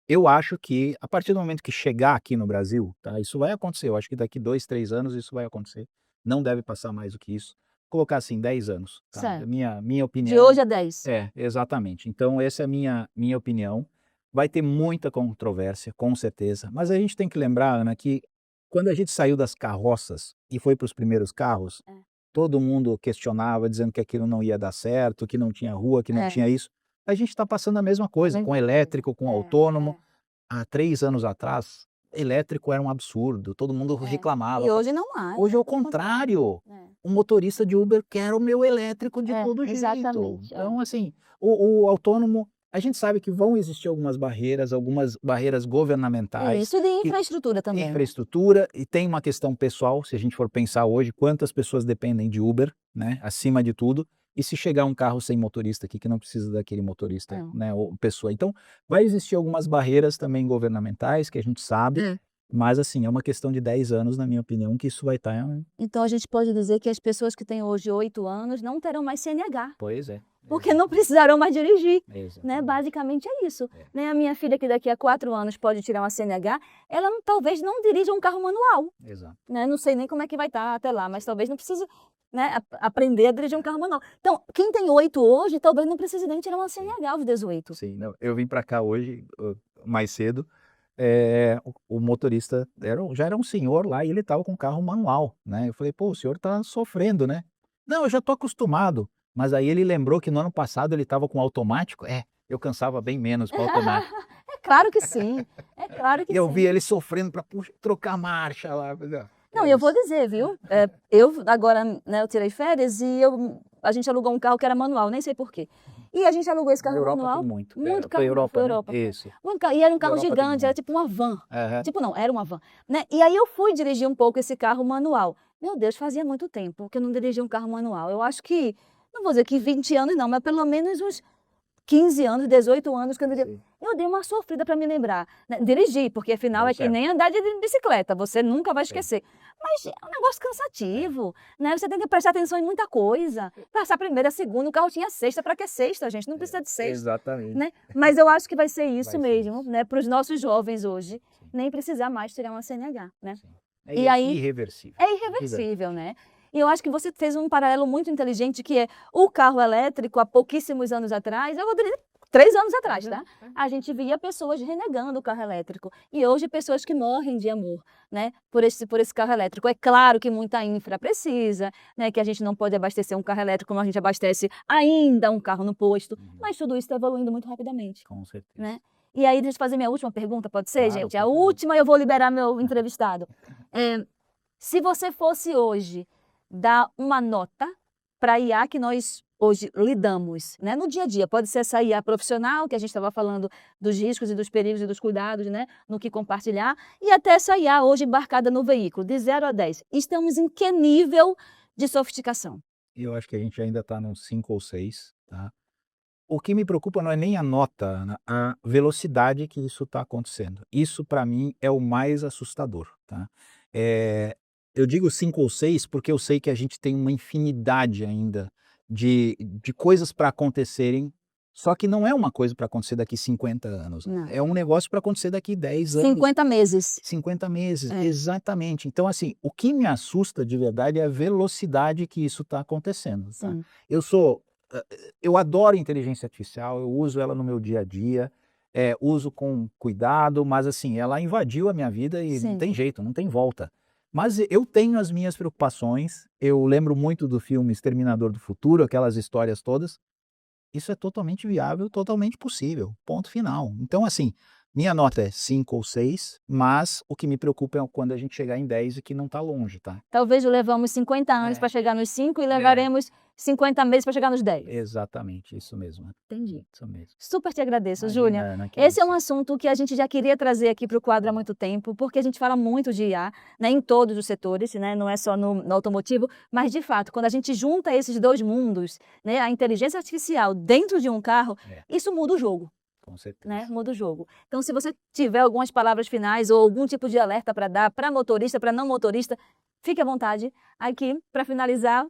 eu acho que a partir do momento que chegar aqui no Brasil, tá, isso vai acontecer. Eu acho que daqui 2, 3 anos isso vai acontecer. Não deve passar mais do que isso. Colocar assim, 10 anos. Tá? Certo. Minha opinião. De hoje a 10. Exatamente. Então, essa é a minha opinião. Vai ter muita controvérsia, com certeza. Mas a gente tem que lembrar, Ana, que quando a gente saiu das carroças e foi para os primeiros carros, todo mundo questionava, dizendo que aquilo não ia dar certo, que não tinha rua, que não tinha isso. A gente está passando a mesma coisa, com elétrico, com autônomo. Há 3 anos atrás, elétrico era um absurdo, todo mundo reclamava. E hoje não há. Hoje é o contrário. É. O motorista de Uber quer o meu elétrico de todo jeito. Exatamente. Então, assim, o autônomo, a gente sabe que vão existir algumas barreiras governamentais. Isso, e de infraestrutura também. Infraestrutura, e tem uma questão pessoal, se a gente for pensar hoje, quantas pessoas dependem de Uber, né, acima de tudo, e se chegar um carro sem motorista aqui, que não precisa daquele motorista, né, ou pessoa. Então, vai existir algumas barreiras também governamentais, que a gente sabe, mas assim, é uma questão de 10 anos, na minha opinião, que isso vai estar... Então a gente pode dizer que as pessoas que têm hoje 8 anos não terão mais CNH. Pois é. Porque não precisarão mais dirigir, né? Exatamente. Basicamente é isso. Né? A minha filha, que daqui a 4 anos pode tirar uma CNH, ela talvez não dirija um carro manual. Exato. Né? Não sei nem como é que vai estar até lá, mas talvez não precise, né, aprender a dirigir um carro manual. Então, quem tem 8 hoje, talvez não precise nem tirar uma CNH aos 18. Sim, não, eu vim para cá hoje, mais cedo, o motorista já era um senhor lá e ele estava com carro manual, né? Eu falei, pô, o senhor está sofrendo, né? Não, eu já estou acostumado. Mas aí ele lembrou que no ano passado ele estava com automático. Eu cansava bem menos com automático. É claro que sim, é claro que E eu sim. vi ele sofrendo para trocar marcha lá. Não, eu vou dizer, viu? Eu agora, né, eu tirei férias e a gente alugou um carro que era manual, nem sei porquê. E a gente alugou esse carro Na Europa manual. tem muito. Muito Foi carro, foi né? Europa. Isso. E era um carro Europa tem gigante, era muito. tipo uma van. Aham. Tipo não, era uma van. Né? E aí eu fui dirigir um pouco esse carro manual. Meu Deus, fazia muito tempo que eu não dirigia um carro manual. Eu acho que, não vou dizer que 20 anos não, mas pelo menos uns 15 anos, 18 anos que eu dirigi. Eu dei uma sofrida para me lembrar. Né? Dirigir, porque afinal é que nem andar de bicicleta, você nunca vai esquecer. Mas é um negócio cansativo, né? Você tem que prestar atenção em muita coisa. Passar primeira, segunda, o carro tinha sexta, para que sexta, gente? Não precisa de sexta. Exatamente. Né? Mas eu acho que vai ser isso Vai ser mesmo, isso. né? Para os nossos jovens hoje, Sim. nem precisar mais tirar uma CNH, né? Sim. E aí- irreversível. É irreversível, né? E eu acho que você fez um paralelo muito inteligente, que é o carro elétrico, há pouquíssimos anos atrás, eu vou dizer 3 anos atrás, tá? A gente via pessoas renegando o carro elétrico. E hoje pessoas que morrem de amor, né? Por esse carro elétrico. É claro que muita infra precisa, né? Que a gente não pode abastecer um carro elétrico como a gente abastece ainda um carro no posto. Mas tudo isso está evoluindo muito rapidamente, Com certeza. né? E aí, deixa eu fazer minha última pergunta, pode ser, Claro, gente? A por favor. última eu vou liberar meu entrevistado. Se você fosse hoje dar uma nota para a IA que nós hoje lidamos, né, no dia a dia, pode ser essa IA profissional, que a gente estava falando dos riscos e dos perigos e dos cuidados, né, no que compartilhar, e até essa IA hoje embarcada no veículo, de 0 a 10. Estamos em que nível de sofisticação? Eu acho que a gente ainda está nos 5 ou 6, tá? O que me preocupa não é nem a nota, Ana, a velocidade que isso está acontecendo. Isso, para mim, é o mais assustador, tá? Eu digo 5 ou 6 porque eu sei que a gente tem uma infinidade ainda de coisas para acontecerem, só que não é uma coisa para acontecer daqui 50 anos. Não. É um negócio para acontecer daqui 10 anos. 50 meses. 50 meses, É. exatamente. Então, assim, o que me assusta de verdade é a velocidade que isso está acontecendo. Tá? Sim. Eu adoro inteligência artificial, eu uso ela no meu dia a dia, uso com cuidado, mas assim, ela invadiu a minha vida e Sim. não tem jeito, não tem volta. Mas eu tenho as minhas preocupações, eu lembro muito do filme Exterminador do Futuro, aquelas histórias todas. Isso é totalmente viável, totalmente possível, ponto final. Então, assim, minha nota é 5 ou 6, mas o que me preocupa é quando a gente chegar em 10 e que não está longe, tá? Talvez levamos 50 anos para chegar nos 5 e levaremos 50 meses para chegar nos 10. Exatamente, isso mesmo. Entendi. Isso mesmo. Super te agradeço, Imagina, Júnior. Ana, que Esse é isso. um assunto que a gente já queria trazer aqui para o quadro há muito tempo, porque a gente fala muito de IA, né, em todos os setores, né, não é só no automotivo, mas de fato, quando a gente junta esses dois mundos, né, a inteligência artificial dentro de um carro, isso muda o jogo, Com certeza. né, muda o jogo. Então, se você tiver algumas palavras finais ou algum tipo de alerta para dar para motorista, para não motorista, fique à vontade. Aqui, para finalizar,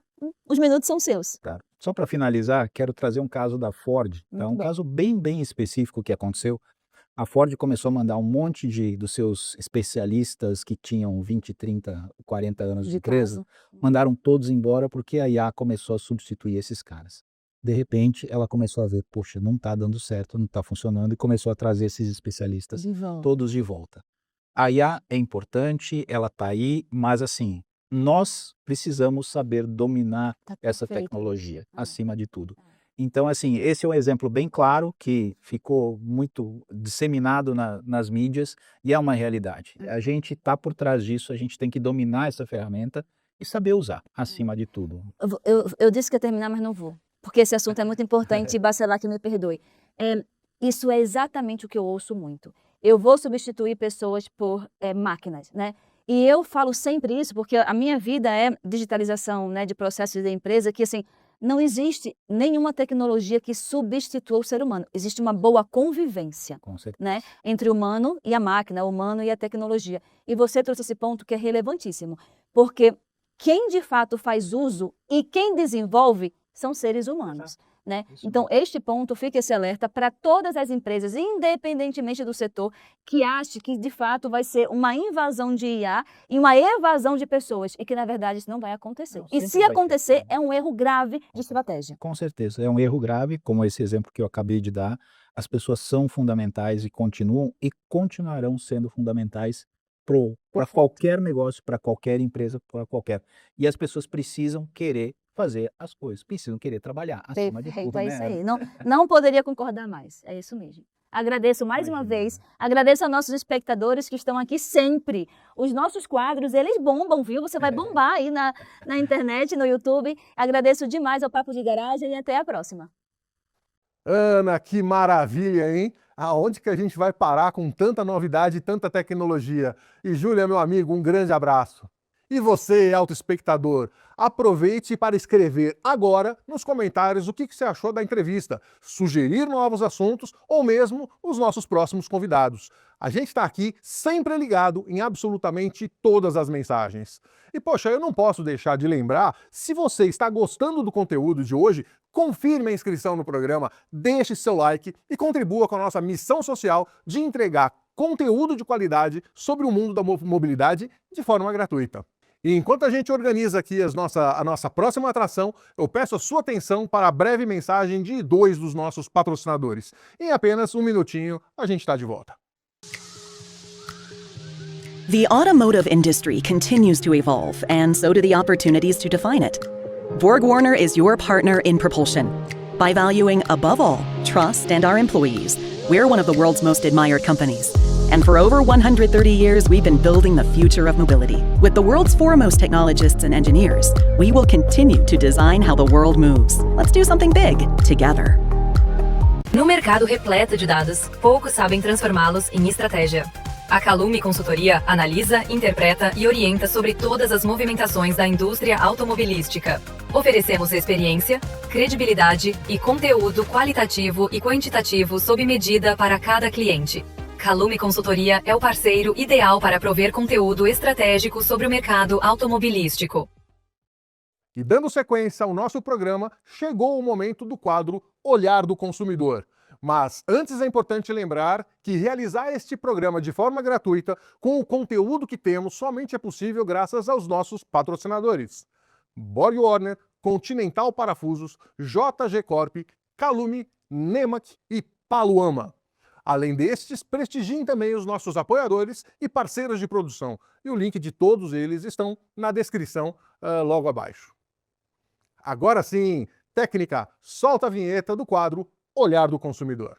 os minutos são seus. Tá. Só para finalizar, quero trazer um caso da Ford, tá? Muito Um bem. caso bem específico que aconteceu. A Ford começou a mandar um monte dos seus especialistas que tinham 20, 30, 40 anos de De empresa, caso. mandaram todos embora porque a IA começou a substituir esses caras. De repente, ela começou a ver, poxa, não está dando certo, não está funcionando, e começou a trazer esses especialistas De volta. todos de volta. A IA é importante, ela está aí, mas assim, nós precisamos saber dominar Tá essa perfeito. tecnologia, acima de tudo. Então, assim, esse é um exemplo bem claro que ficou muito disseminado nas mídias e é uma realidade. A gente está por trás disso, a gente tem que dominar essa ferramenta e saber usar, acima de tudo. Eu disse que ia terminar, mas não vou, porque esse assunto é muito importante e Bacelar que me perdoe. Isso é exatamente o que eu ouço muito. Eu vou substituir pessoas por máquinas, né? E eu falo sempre isso porque a minha vida é digitalização, né, de processos da empresa, que assim, não existe nenhuma tecnologia que substitua o ser humano. Existe uma boa convivência, Com certeza. né, entre o humano e a máquina, o humano e a tecnologia. E você trouxe esse ponto que é relevantíssimo, porque quem de fato faz uso e quem desenvolve são seres humanos, né? Então, este ponto, fica esse alerta para todas as empresas, independentemente do setor, que ache que de fato vai ser uma invasão de IA e uma evasão de pessoas, e que na verdade isso não vai acontecer. Não, E sempre se vai ter. acontecer, é um erro grave de estratégia. Com certeza, é um erro grave, como esse exemplo que eu acabei de dar. As pessoas são fundamentais e continuarão sendo fundamentais para qualquer negócio, para qualquer empresa, para qualquer. E as pessoas precisam querer fazer as coisas, precisam querer trabalhar, acima de Perfeito, tudo, é né? isso aí. Não poderia concordar mais, é isso mesmo. Agradeço mais uma Imagina. vez, agradeço a nossos espectadores que estão aqui sempre. Os nossos quadros, eles bombam, viu? Você vai bombar aí na internet, no YouTube. Agradeço demais ao Papo de Garagem e até a próxima. Ana, que maravilha, hein? Aonde que a gente vai parar com tanta novidade e tanta tecnologia? E Júlia, meu amigo, um grande abraço. E você, autoespectador, aproveite para escrever agora nos comentários o que você achou da entrevista, sugerir novos assuntos ou mesmo os nossos próximos convidados. A gente está aqui sempre ligado em absolutamente todas as mensagens. E poxa, eu não posso deixar de lembrar, se você está gostando do conteúdo de hoje, confirme a inscrição no programa, deixe seu like e contribua com a nossa missão social de entregar conteúdo de qualidade sobre o mundo da mobilidade de forma gratuita. E enquanto a gente organiza aqui a nossa próxima atração, eu peço a sua atenção para a breve mensagem de dois dos nossos patrocinadores. Em apenas um minutinho, a gente está de volta. The automotive industry continues to evolve, and so do the opportunities to define it. BorgWarner is your partner in propulsion. By valuing, above all, trust and our employees, we're one of the world's most admired companies. And for over 130 years, we've been building the future of mobility. With the world's foremost technologists and engineers, we will continue to design how the world moves. Let's do something big, together. No mercado repleto de dados, poucos sabem transformá-los em estratégia. A Calume Consultoria analisa, interpreta e orienta sobre todas as movimentações da indústria automobilística. Oferecemos experiência, credibilidade e conteúdo qualitativo e quantitativo sob medida para cada cliente. Calume Consultoria é o parceiro ideal para prover conteúdo estratégico sobre o mercado automobilístico. E dando sequência ao nosso programa, chegou o momento do quadro Olhar do Consumidor. Mas antes é importante lembrar que realizar este programa de forma gratuita, com o conteúdo que temos, somente é possível graças aos nossos patrocinadores. BorgWarner, Continental Parafusos, JG Corp, Calume, Nemac e Paluama. Além destes, prestigiem também os nossos apoiadores e parceiros de produção. E o link de todos eles estão na descrição logo abaixo. Agora sim, técnica, solta a vinheta do quadro Olhar do Consumidor.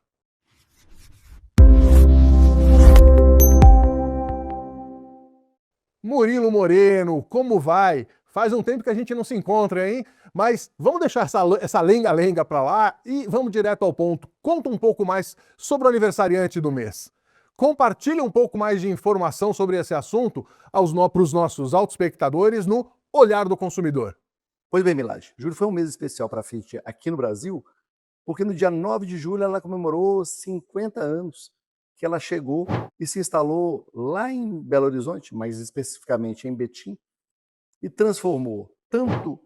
Murilo Moreno, como vai? Faz um tempo que a gente não se encontra, hein? Mas vamos deixar essa lenga-lenga para lá e vamos direto ao ponto. Conta um pouco mais sobre o aniversariante do mês. Compartilha um pouco mais de informação sobre esse assunto para os nossos autoespectadores no Olhar do Consumidor. Pois bem, Milad, julho foi um mês especial para a Fiat aqui no Brasil, porque no dia 9 de julho ela comemorou 50 anos que ela chegou e se instalou lá em Belo Horizonte, mais especificamente em Betim, e transformou tanto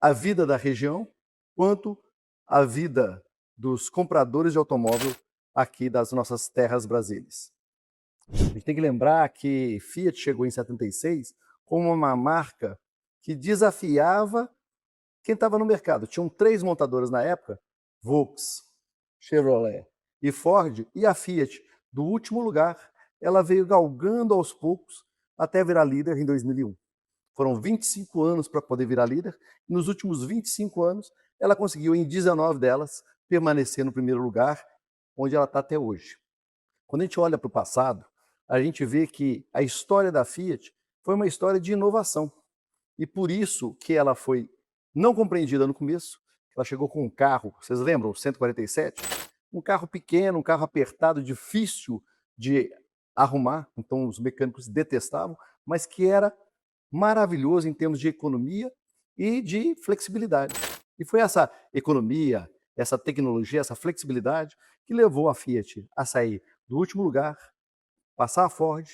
a vida da região quanto a vida dos compradores de automóvel aqui das nossas terras brasileiras. A gente tem que lembrar que Fiat chegou em 76 como uma marca que desafiava quem estava no mercado. Tinham 3 montadoras na época, Volks, Chevrolet e Ford, e a Fiat, do último lugar, ela veio galgando aos poucos até virar líder em 2001. Foram 25 anos para poder virar líder, e nos últimos 25 anos ela conseguiu, em 19 delas, permanecer no primeiro lugar, onde ela está até hoje. Quando a gente olha para o passado, a gente vê que a história da Fiat foi uma história de inovação. E por isso que ela foi não compreendida no começo. Ela chegou com um carro, vocês lembram, o 147? Um carro pequeno, um carro apertado, difícil de arrumar, então os mecânicos detestavam, mas que era maravilhoso em termos de economia e de flexibilidade. E foi essa economia, essa tecnologia, essa flexibilidade que levou a Fiat a sair do último lugar, passar a Ford,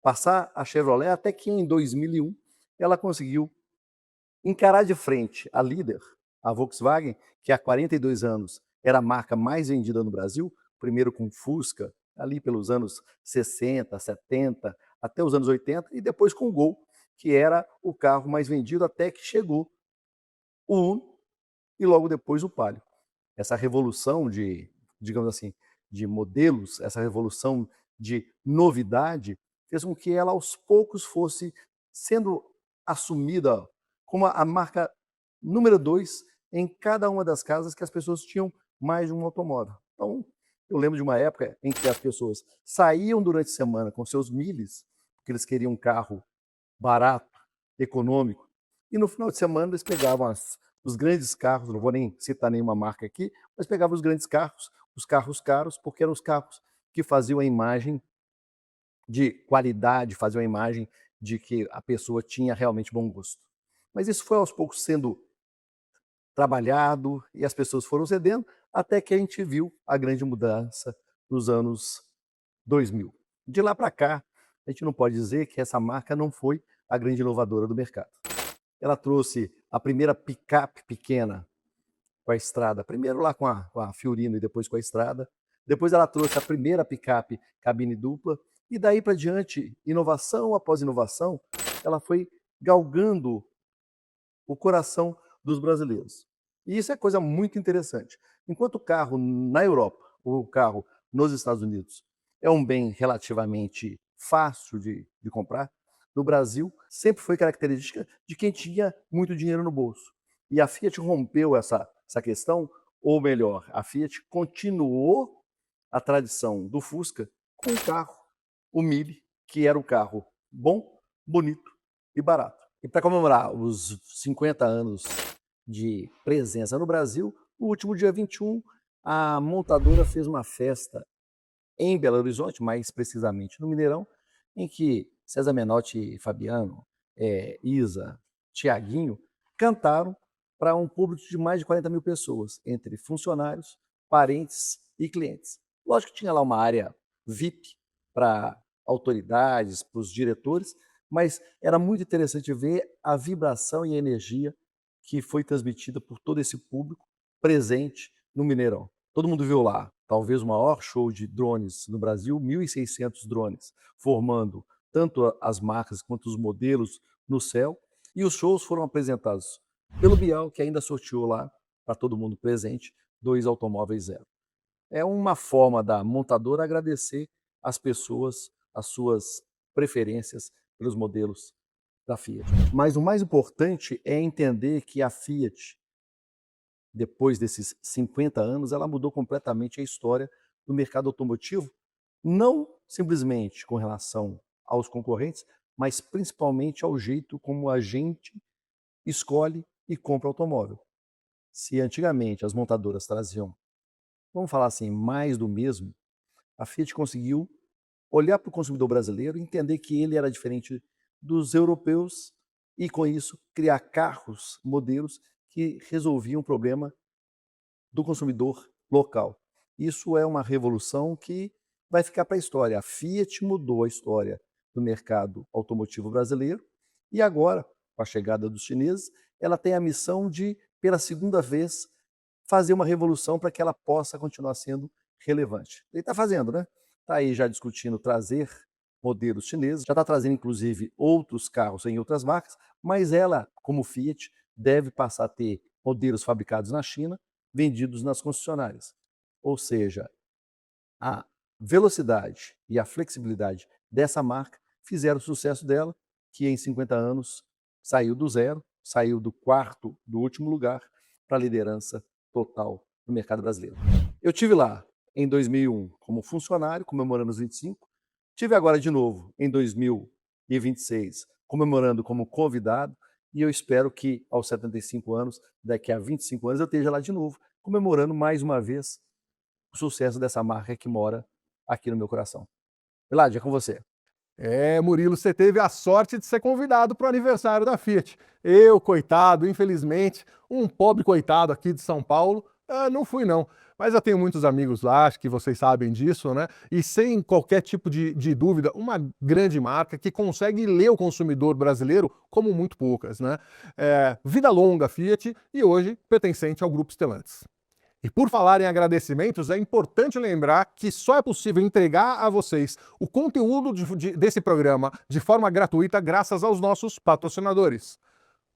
passar a Chevrolet, até que em 2001 ela conseguiu encarar de frente a líder, a Volkswagen, que há 42 anos era a marca mais vendida no Brasil, primeiro com Fusca, ali pelos anos 60, 70, até os anos 80, e depois com o Gol, que era o carro mais vendido, até que chegou o Uno e logo depois o Palio. Essa revolução de, digamos assim, de modelos, essa revolução de novidade, fez com que ela aos poucos fosse sendo assumida como a marca número 2 em cada uma das casas que as pessoas tinham mais de um automóvel. Então, eu lembro de uma época em que as pessoas saíam durante a semana com seus miles, porque eles queriam um carro barato, econômico, e no final de semana eles pegavam os grandes carros, não vou nem citar nenhuma marca aqui, mas pegavam os grandes carros, os carros caros, porque eram os carros que faziam a imagem de qualidade, faziam a imagem de que a pessoa tinha realmente bom gosto. Mas isso foi aos poucos sendo trabalhado e as pessoas foram cedendo, até que a gente viu a grande mudança nos anos 2000. De lá para cá, a gente não pode dizer que essa marca não foi a grande inovadora do mercado. Ela trouxe a primeira picape pequena com a Estrada, primeiro lá com a Fiorino e depois com a Estrada. Depois ela trouxe a primeira picape cabine dupla e daí para diante, inovação após inovação, ela foi galgando o coração dos brasileiros. E isso é coisa muito interessante. Enquanto o carro na Europa, ou o carro nos Estados Unidos, é um bem relativamente fácil de comprar, no Brasil sempre foi característica de quem tinha muito dinheiro no bolso. E a Fiat rompeu essa questão, ou melhor, a Fiat continuou a tradição do Fusca com o carro, o Mille, que era um carro bom, bonito e barato. E para comemorar os 50 anos de presença no Brasil, no último dia 21, a montadora fez uma festa em Belo Horizonte, mais precisamente no Mineirão, em que César Menotti e Fabiano, Isa, Tiaguinho, cantaram para um público de mais de 40 mil pessoas, entre funcionários, parentes e clientes. Lógico que tinha lá uma área VIP para autoridades, para os diretores, mas era muito interessante ver a vibração e a energia que foi transmitida por todo esse público presente no Mineirão. Todo mundo viu lá, talvez o maior show de drones no Brasil, 1.600 drones, formando tanto as marcas quanto os modelos no céu, e os shows foram apresentados pelo Bial, que ainda sorteou lá, para todo mundo presente, 2 automóveis zero. É uma forma da montadora agradecer às pessoas as suas preferências pelos modelos da Fiat. Mas o mais importante é entender que a Fiat, depois desses 50 anos, ela mudou completamente a história do mercado automotivo, não simplesmente com relação aos concorrentes, mas principalmente ao jeito como a gente escolhe e compra automóvel. Se antigamente as montadoras traziam, vamos falar assim, mais do mesmo, a Fiat conseguiu olhar para o consumidor brasileiro e entender que ele era diferente dos europeus e, com isso, criar carros, modelos que resolviam o problema do consumidor local. Isso é uma revolução que vai ficar para a história. A Fiat mudou a história do mercado automotivo brasileiro e agora, com a chegada dos chineses, ela tem a missão de, pela segunda vez, fazer uma revolução para que ela possa continuar sendo relevante. Ele está fazendo, né? Está aí já discutindo trazer modelos chineses, já está trazendo inclusive outros carros em outras marcas, mas ela, como Fiat, deve passar a ter modelos fabricados na China, vendidos nas concessionárias. Ou seja, a velocidade e a flexibilidade dessa marca fizeram o sucesso dela, que em 50 anos saiu do zero, saiu do quarto, do último lugar, para a liderança total no mercado brasileiro. Eu tive lá em 2001 como funcionário, comemorando os 25, tive agora de novo em 2026, comemorando como convidado, e eu espero que aos 75 anos, daqui a 25 anos, eu esteja lá de novo, comemorando mais uma vez o sucesso dessa marca que mora aqui no meu coração. Milad, é com você. Murilo, você teve a sorte de ser convidado para o aniversário da Fiat. Eu, coitado, infelizmente, um pobre coitado aqui de São Paulo, não fui não. Mas eu tenho muitos amigos lá, acho que vocês sabem disso, né? E sem qualquer tipo de dúvida, uma grande marca que consegue ler o consumidor brasileiro como muito poucas, né? Vida longa Fiat e hoje pertencente ao Grupo Stellantis. E por falar em agradecimentos, é importante lembrar que só é possível entregar a vocês o conteúdo desse programa de forma gratuita graças aos nossos patrocinadores.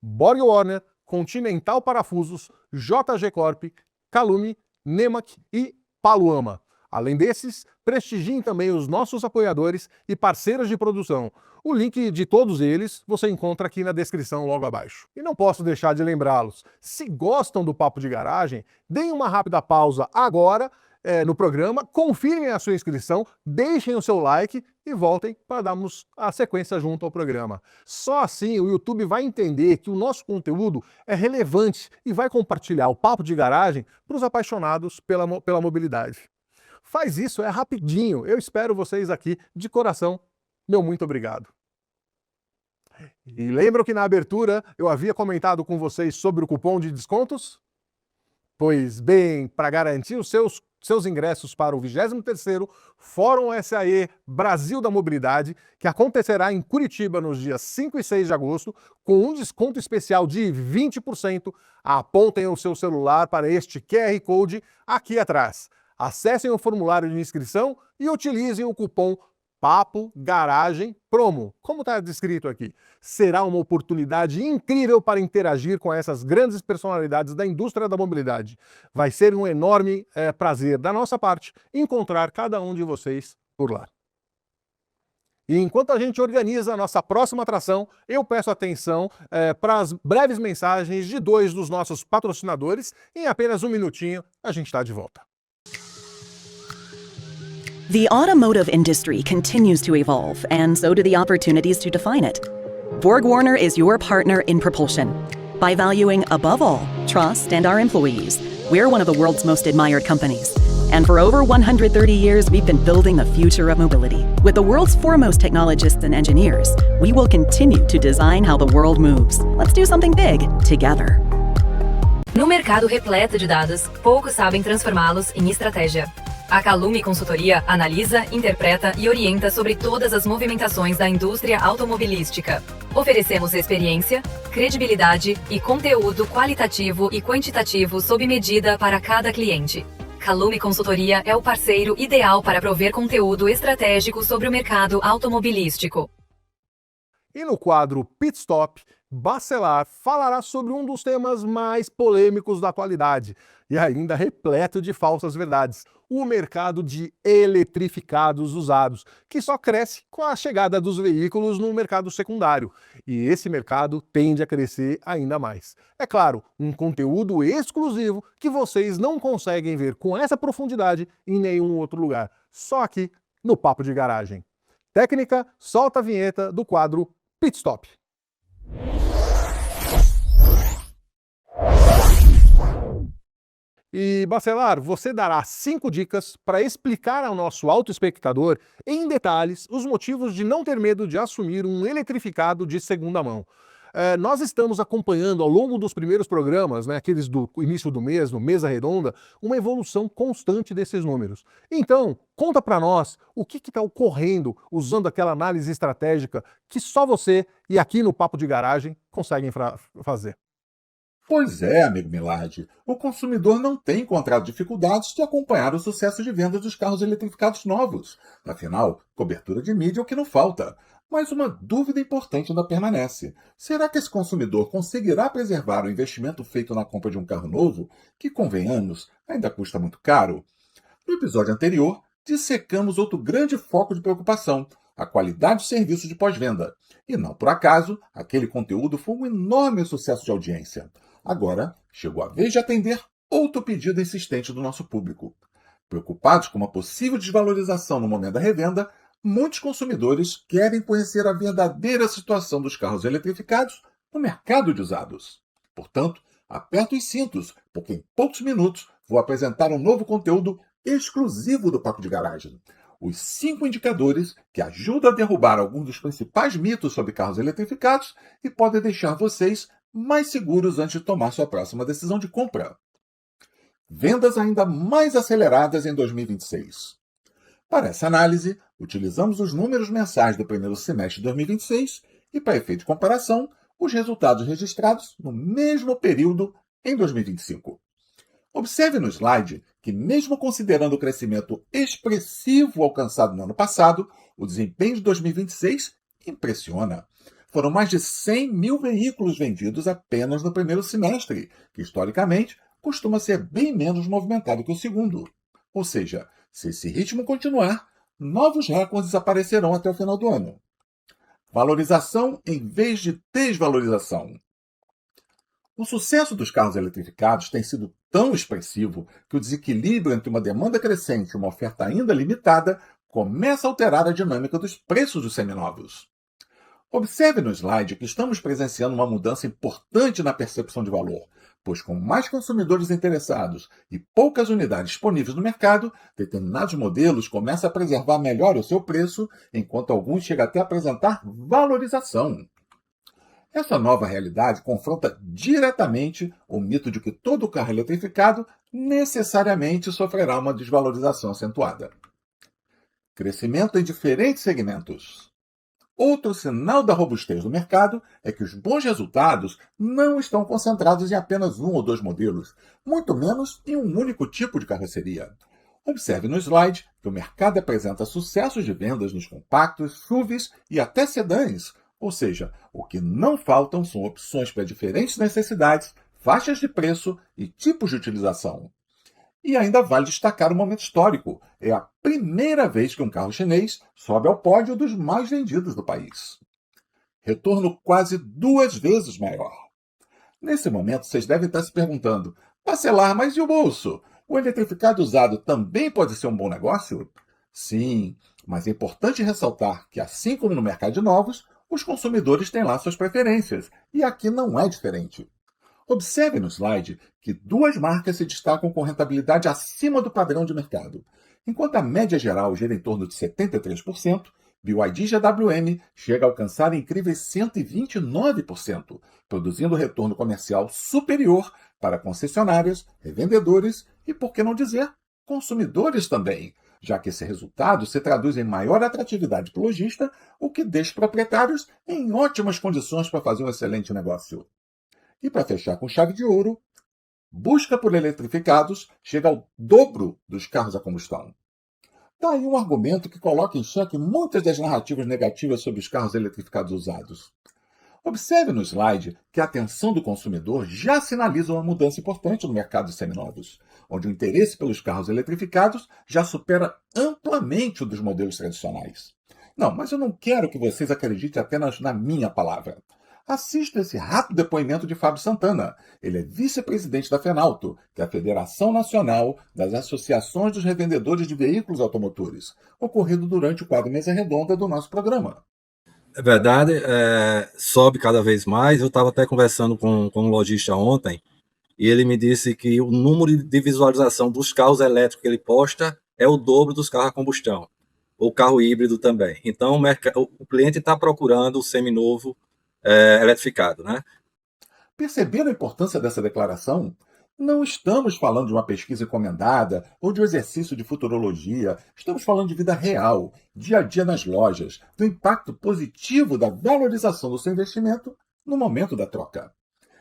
Borg Warner, Continental Parafusos, JG Corp, Calume, Nemac e Paluama. Além desses, prestigiem também os nossos apoiadores e parceiros de produção. O link de todos eles você encontra aqui na descrição logo abaixo. E não posso deixar de lembrá-los, se gostam do Papo de Garagem, deem uma rápida pausa agora no programa, confirem a sua inscrição, deixem o seu like e voltem para darmos a sequência junto ao programa. Só assim o YouTube vai entender que o nosso conteúdo é relevante e vai compartilhar o Papo de Garagem para os apaixonados pela mobilidade. Faz isso, é rapidinho. Eu espero vocês aqui de coração. Meu muito obrigado. E lembram que na abertura eu havia comentado com vocês sobre o cupom de descontos? Pois bem, para garantir os seus ingressos para o 23º Fórum SAE Brasil da Mobilidade, que acontecerá em Curitiba nos dias 5 e 6 de agosto, com um desconto especial de 20%, apontem o seu celular para este QR Code aqui atrás. Acessem o formulário de inscrição e utilizem o cupom Papo Garagem Promo, como está descrito aqui. Será uma oportunidade incrível para interagir com essas grandes personalidades da indústria da mobilidade. Vai ser um enorme prazer da nossa parte encontrar cada um de vocês por lá. E enquanto a gente organiza a nossa próxima atração, eu peço atenção para as breves mensagens de dois dos nossos patrocinadores. Em apenas um minutinho, a gente está de volta. The automotive industry continues to evolve, and so do the opportunities to define it. Borg Warner is your partner in propulsion. By valuing, above all, trust and our employees, we're one of the world's most admired companies. And for over 130 years, we've been building the future of mobility. With the world's foremost technologists and engineers, we will continue to design how the world moves. Let's do something big together. No mercado repleto de dados, poucos sabem transformá-los em estratégia. A Calume Consultoria analisa, interpreta e orienta sobre todas as movimentações da indústria automobilística. Oferecemos experiência, credibilidade e conteúdo qualitativo e quantitativo sob medida para cada cliente. Calume Consultoria é o parceiro ideal para prover conteúdo estratégico sobre o mercado automobilístico. E no quadro Pit Stop, Bacelar falará sobre um dos temas mais polêmicos da atualidade e ainda repleto de falsas verdades, o mercado de eletrificados usados, que só cresce com a chegada dos veículos no mercado secundário. E esse mercado tende a crescer ainda mais. É claro, um conteúdo exclusivo que vocês não conseguem ver com essa profundidade em nenhum outro lugar, só aqui no Papo de Garagem. Técnica, solta a vinheta do quadro Pit Stop. E, Bacelar, você dará 5 dicas para explicar ao nosso autoespectador em detalhes os motivos de não ter medo de assumir um eletrificado de segunda mão. Nós estamos acompanhando ao longo dos primeiros programas, aqueles do início do mês, no Mesa Redonda, uma evolução constante desses números. Então, conta para nós o que está ocorrendo usando aquela análise estratégica que só você e aqui no Papo de Garagem conseguem fazer. Pois é, amigo Milad, o consumidor não tem encontrado dificuldades de acompanhar o sucesso de venda dos carros eletrificados novos. Afinal, cobertura de mídia é o que não falta. Mas uma dúvida importante ainda permanece. Será que esse consumidor conseguirá preservar o investimento feito na compra de um carro novo, que, convenhamos, ainda custa muito caro? No episódio anterior, dissecamos outro grande foco de preocupação, a qualidade do serviço de pós-venda. E não por acaso, aquele conteúdo foi um enorme sucesso de audiência. Agora, chegou a vez de atender outro pedido insistente do nosso público. Preocupados com uma possível desvalorização no momento da revenda, muitos consumidores querem conhecer a verdadeira situação dos carros eletrificados no mercado de usados. Portanto, aperta os cintos, porque em poucos minutos vou apresentar um novo conteúdo exclusivo do Papo de Garagem. Os 5 indicadores que ajudam a derrubar alguns dos principais mitos sobre carros eletrificados e podem deixar vocês mais seguros antes de tomar sua próxima decisão de compra. Vendas ainda mais aceleradas em 2026. Para essa análise, utilizamos os números mensais do primeiro semestre de 2026 e, para efeito de comparação, os resultados registrados no mesmo período em 2025. Observe no slide que, mesmo considerando o crescimento expressivo alcançado no ano passado, o desempenho de 2026 impressiona. Foram mais de 100 mil veículos vendidos apenas no primeiro semestre, que historicamente costuma ser bem menos movimentado que o segundo. Ou seja, se esse ritmo continuar, novos recordes aparecerão até o final do ano. Valorização em vez de desvalorização. O sucesso dos carros eletrificados tem sido tão expressivo que o desequilíbrio entre uma demanda crescente e uma oferta ainda limitada começa a alterar a dinâmica dos preços dos seminovos. Observe no slide que estamos presenciando uma mudança importante na percepção de valor, pois com mais consumidores interessados e poucas unidades disponíveis no mercado, determinados modelos começam a preservar melhor o seu preço, enquanto alguns chegam até a apresentar valorização. Essa nova realidade confronta diretamente o mito de que todo carro eletrificado necessariamente sofrerá uma desvalorização acentuada. Crescimento em diferentes segmentos. Outro sinal da robustez do mercado é que os bons resultados não estão concentrados em apenas um ou dois modelos, muito menos em um único tipo de carroceria. Observe no slide que o mercado apresenta sucessos de vendas nos compactos, SUVs e até sedãs, ou seja, o que não faltam são opções para diferentes necessidades, faixas de preço e tipos de utilização. E ainda vale destacar o momento histórico. É a primeira vez que um carro chinês sobe ao pódio dos mais vendidos do país. Retorno quase 2 vezes maior. Nesse momento, vocês devem estar se perguntando, parcelar, mas e o bolso? O eletrificado usado também pode ser um bom negócio? Sim, mas é importante ressaltar que, assim como no mercado de novos, os consumidores têm lá suas preferências, e aqui não é diferente. Observe no slide que 2 marcas se destacam com rentabilidade acima do padrão de mercado. Enquanto a média geral gira em torno de 73%, BYD e GWM chega a alcançar incríveis 129%, produzindo retorno comercial superior para concessionárias, revendedores e, por que não dizer, consumidores também, já que esse resultado se traduz em maior atratividade para o lojista, o que deixa os proprietários em ótimas condições para fazer um excelente negócio. E para fechar com chave de ouro, busca por eletrificados chega ao dobro dos carros a combustão. Daí um argumento que coloca em xeque muitas das narrativas negativas sobre os carros eletrificados usados. Observe no slide que a atenção do consumidor já sinaliza uma mudança importante no mercado de seminovos, onde o interesse pelos carros eletrificados já supera amplamente o dos modelos tradicionais. Não, mas eu não quero que vocês acreditem apenas na minha palavra. Assista esse rápido depoimento de Fábio Santana. Ele é vice-presidente da FENAUTO, que é a Federação Nacional das Associações dos Revendedores de Veículos Automotores, ocorrido durante o quadro Mesa Redonda do nosso programa. É verdade, sobe cada vez mais. Eu estava até conversando com um lojista ontem, e ele me disse que o número de visualização dos carros elétricos que ele posta é o dobro dos carros a combustão, ou carro híbrido também. Então, o cliente está procurando o seminovo eletrificado, né? Perceberam a importância dessa declaração? Não estamos falando de uma pesquisa encomendada ou de um exercício de futurologia. Estamos falando de vida real, dia a dia nas lojas, do impacto positivo da valorização do seu investimento no momento da troca.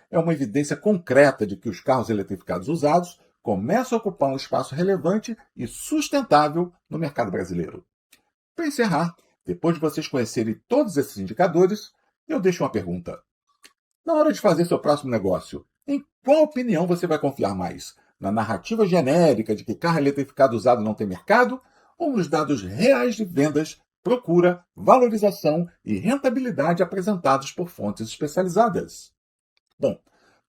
É uma evidência concreta de que os carros eletrificados usados começam a ocupar um espaço relevante e sustentável no mercado brasileiro. Para encerrar, depois de vocês conhecerem todos esses indicadores, eu deixo uma pergunta. Na hora de fazer seu próximo negócio, em qual opinião você vai confiar mais? Na narrativa genérica de que carro eletrificado usado não tem mercado? Ou nos dados reais de vendas, procura, valorização e rentabilidade apresentados por fontes especializadas? Bom,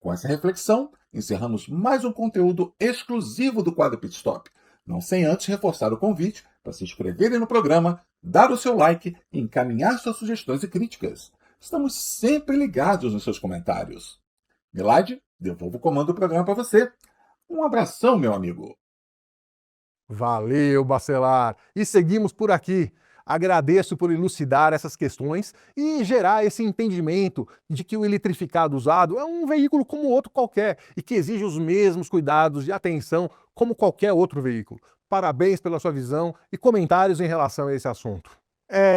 Com essa reflexão, encerramos mais um conteúdo exclusivo do quadro Pit Stop. Não sem antes reforçar o convite para se inscreverem no programa, dar o seu like e encaminhar suas sugestões e críticas. Estamos sempre ligados nos seus comentários. Milad, devolvo o comando do programa para você. Um abração, meu amigo. Valeu, Bacelar! E seguimos por aqui. Agradeço por elucidar essas questões e gerar esse entendimento de que o eletrificado usado é um veículo como outro qualquer e que exige os mesmos cuidados e atenção como qualquer outro veículo. Parabéns pela sua visão e comentários em relação a esse assunto.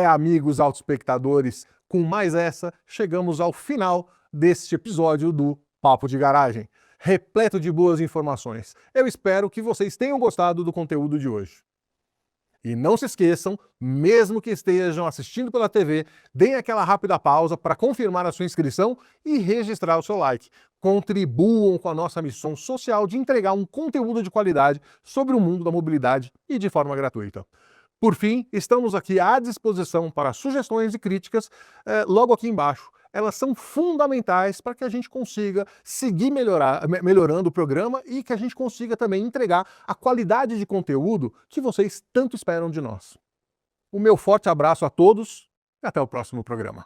Amigos autoespectadores, com mais essa, chegamos ao final deste episódio do Papo de Garagem, repleto de boas informações. Eu espero que vocês tenham gostado do conteúdo de hoje. E não se esqueçam, mesmo que estejam assistindo pela TV, deem aquela rápida pausa para confirmar a sua inscrição e registrar o seu like. Contribuam com a nossa missão social de entregar um conteúdo de qualidade sobre o mundo da mobilidade e de forma gratuita. Por fim, estamos aqui à disposição para sugestões e críticas logo aqui embaixo. Elas são fundamentais para que a gente consiga seguir melhorando o programa e que a gente consiga também entregar a qualidade de conteúdo que vocês tanto esperam de nós. O meu forte abraço a todos e até o próximo programa.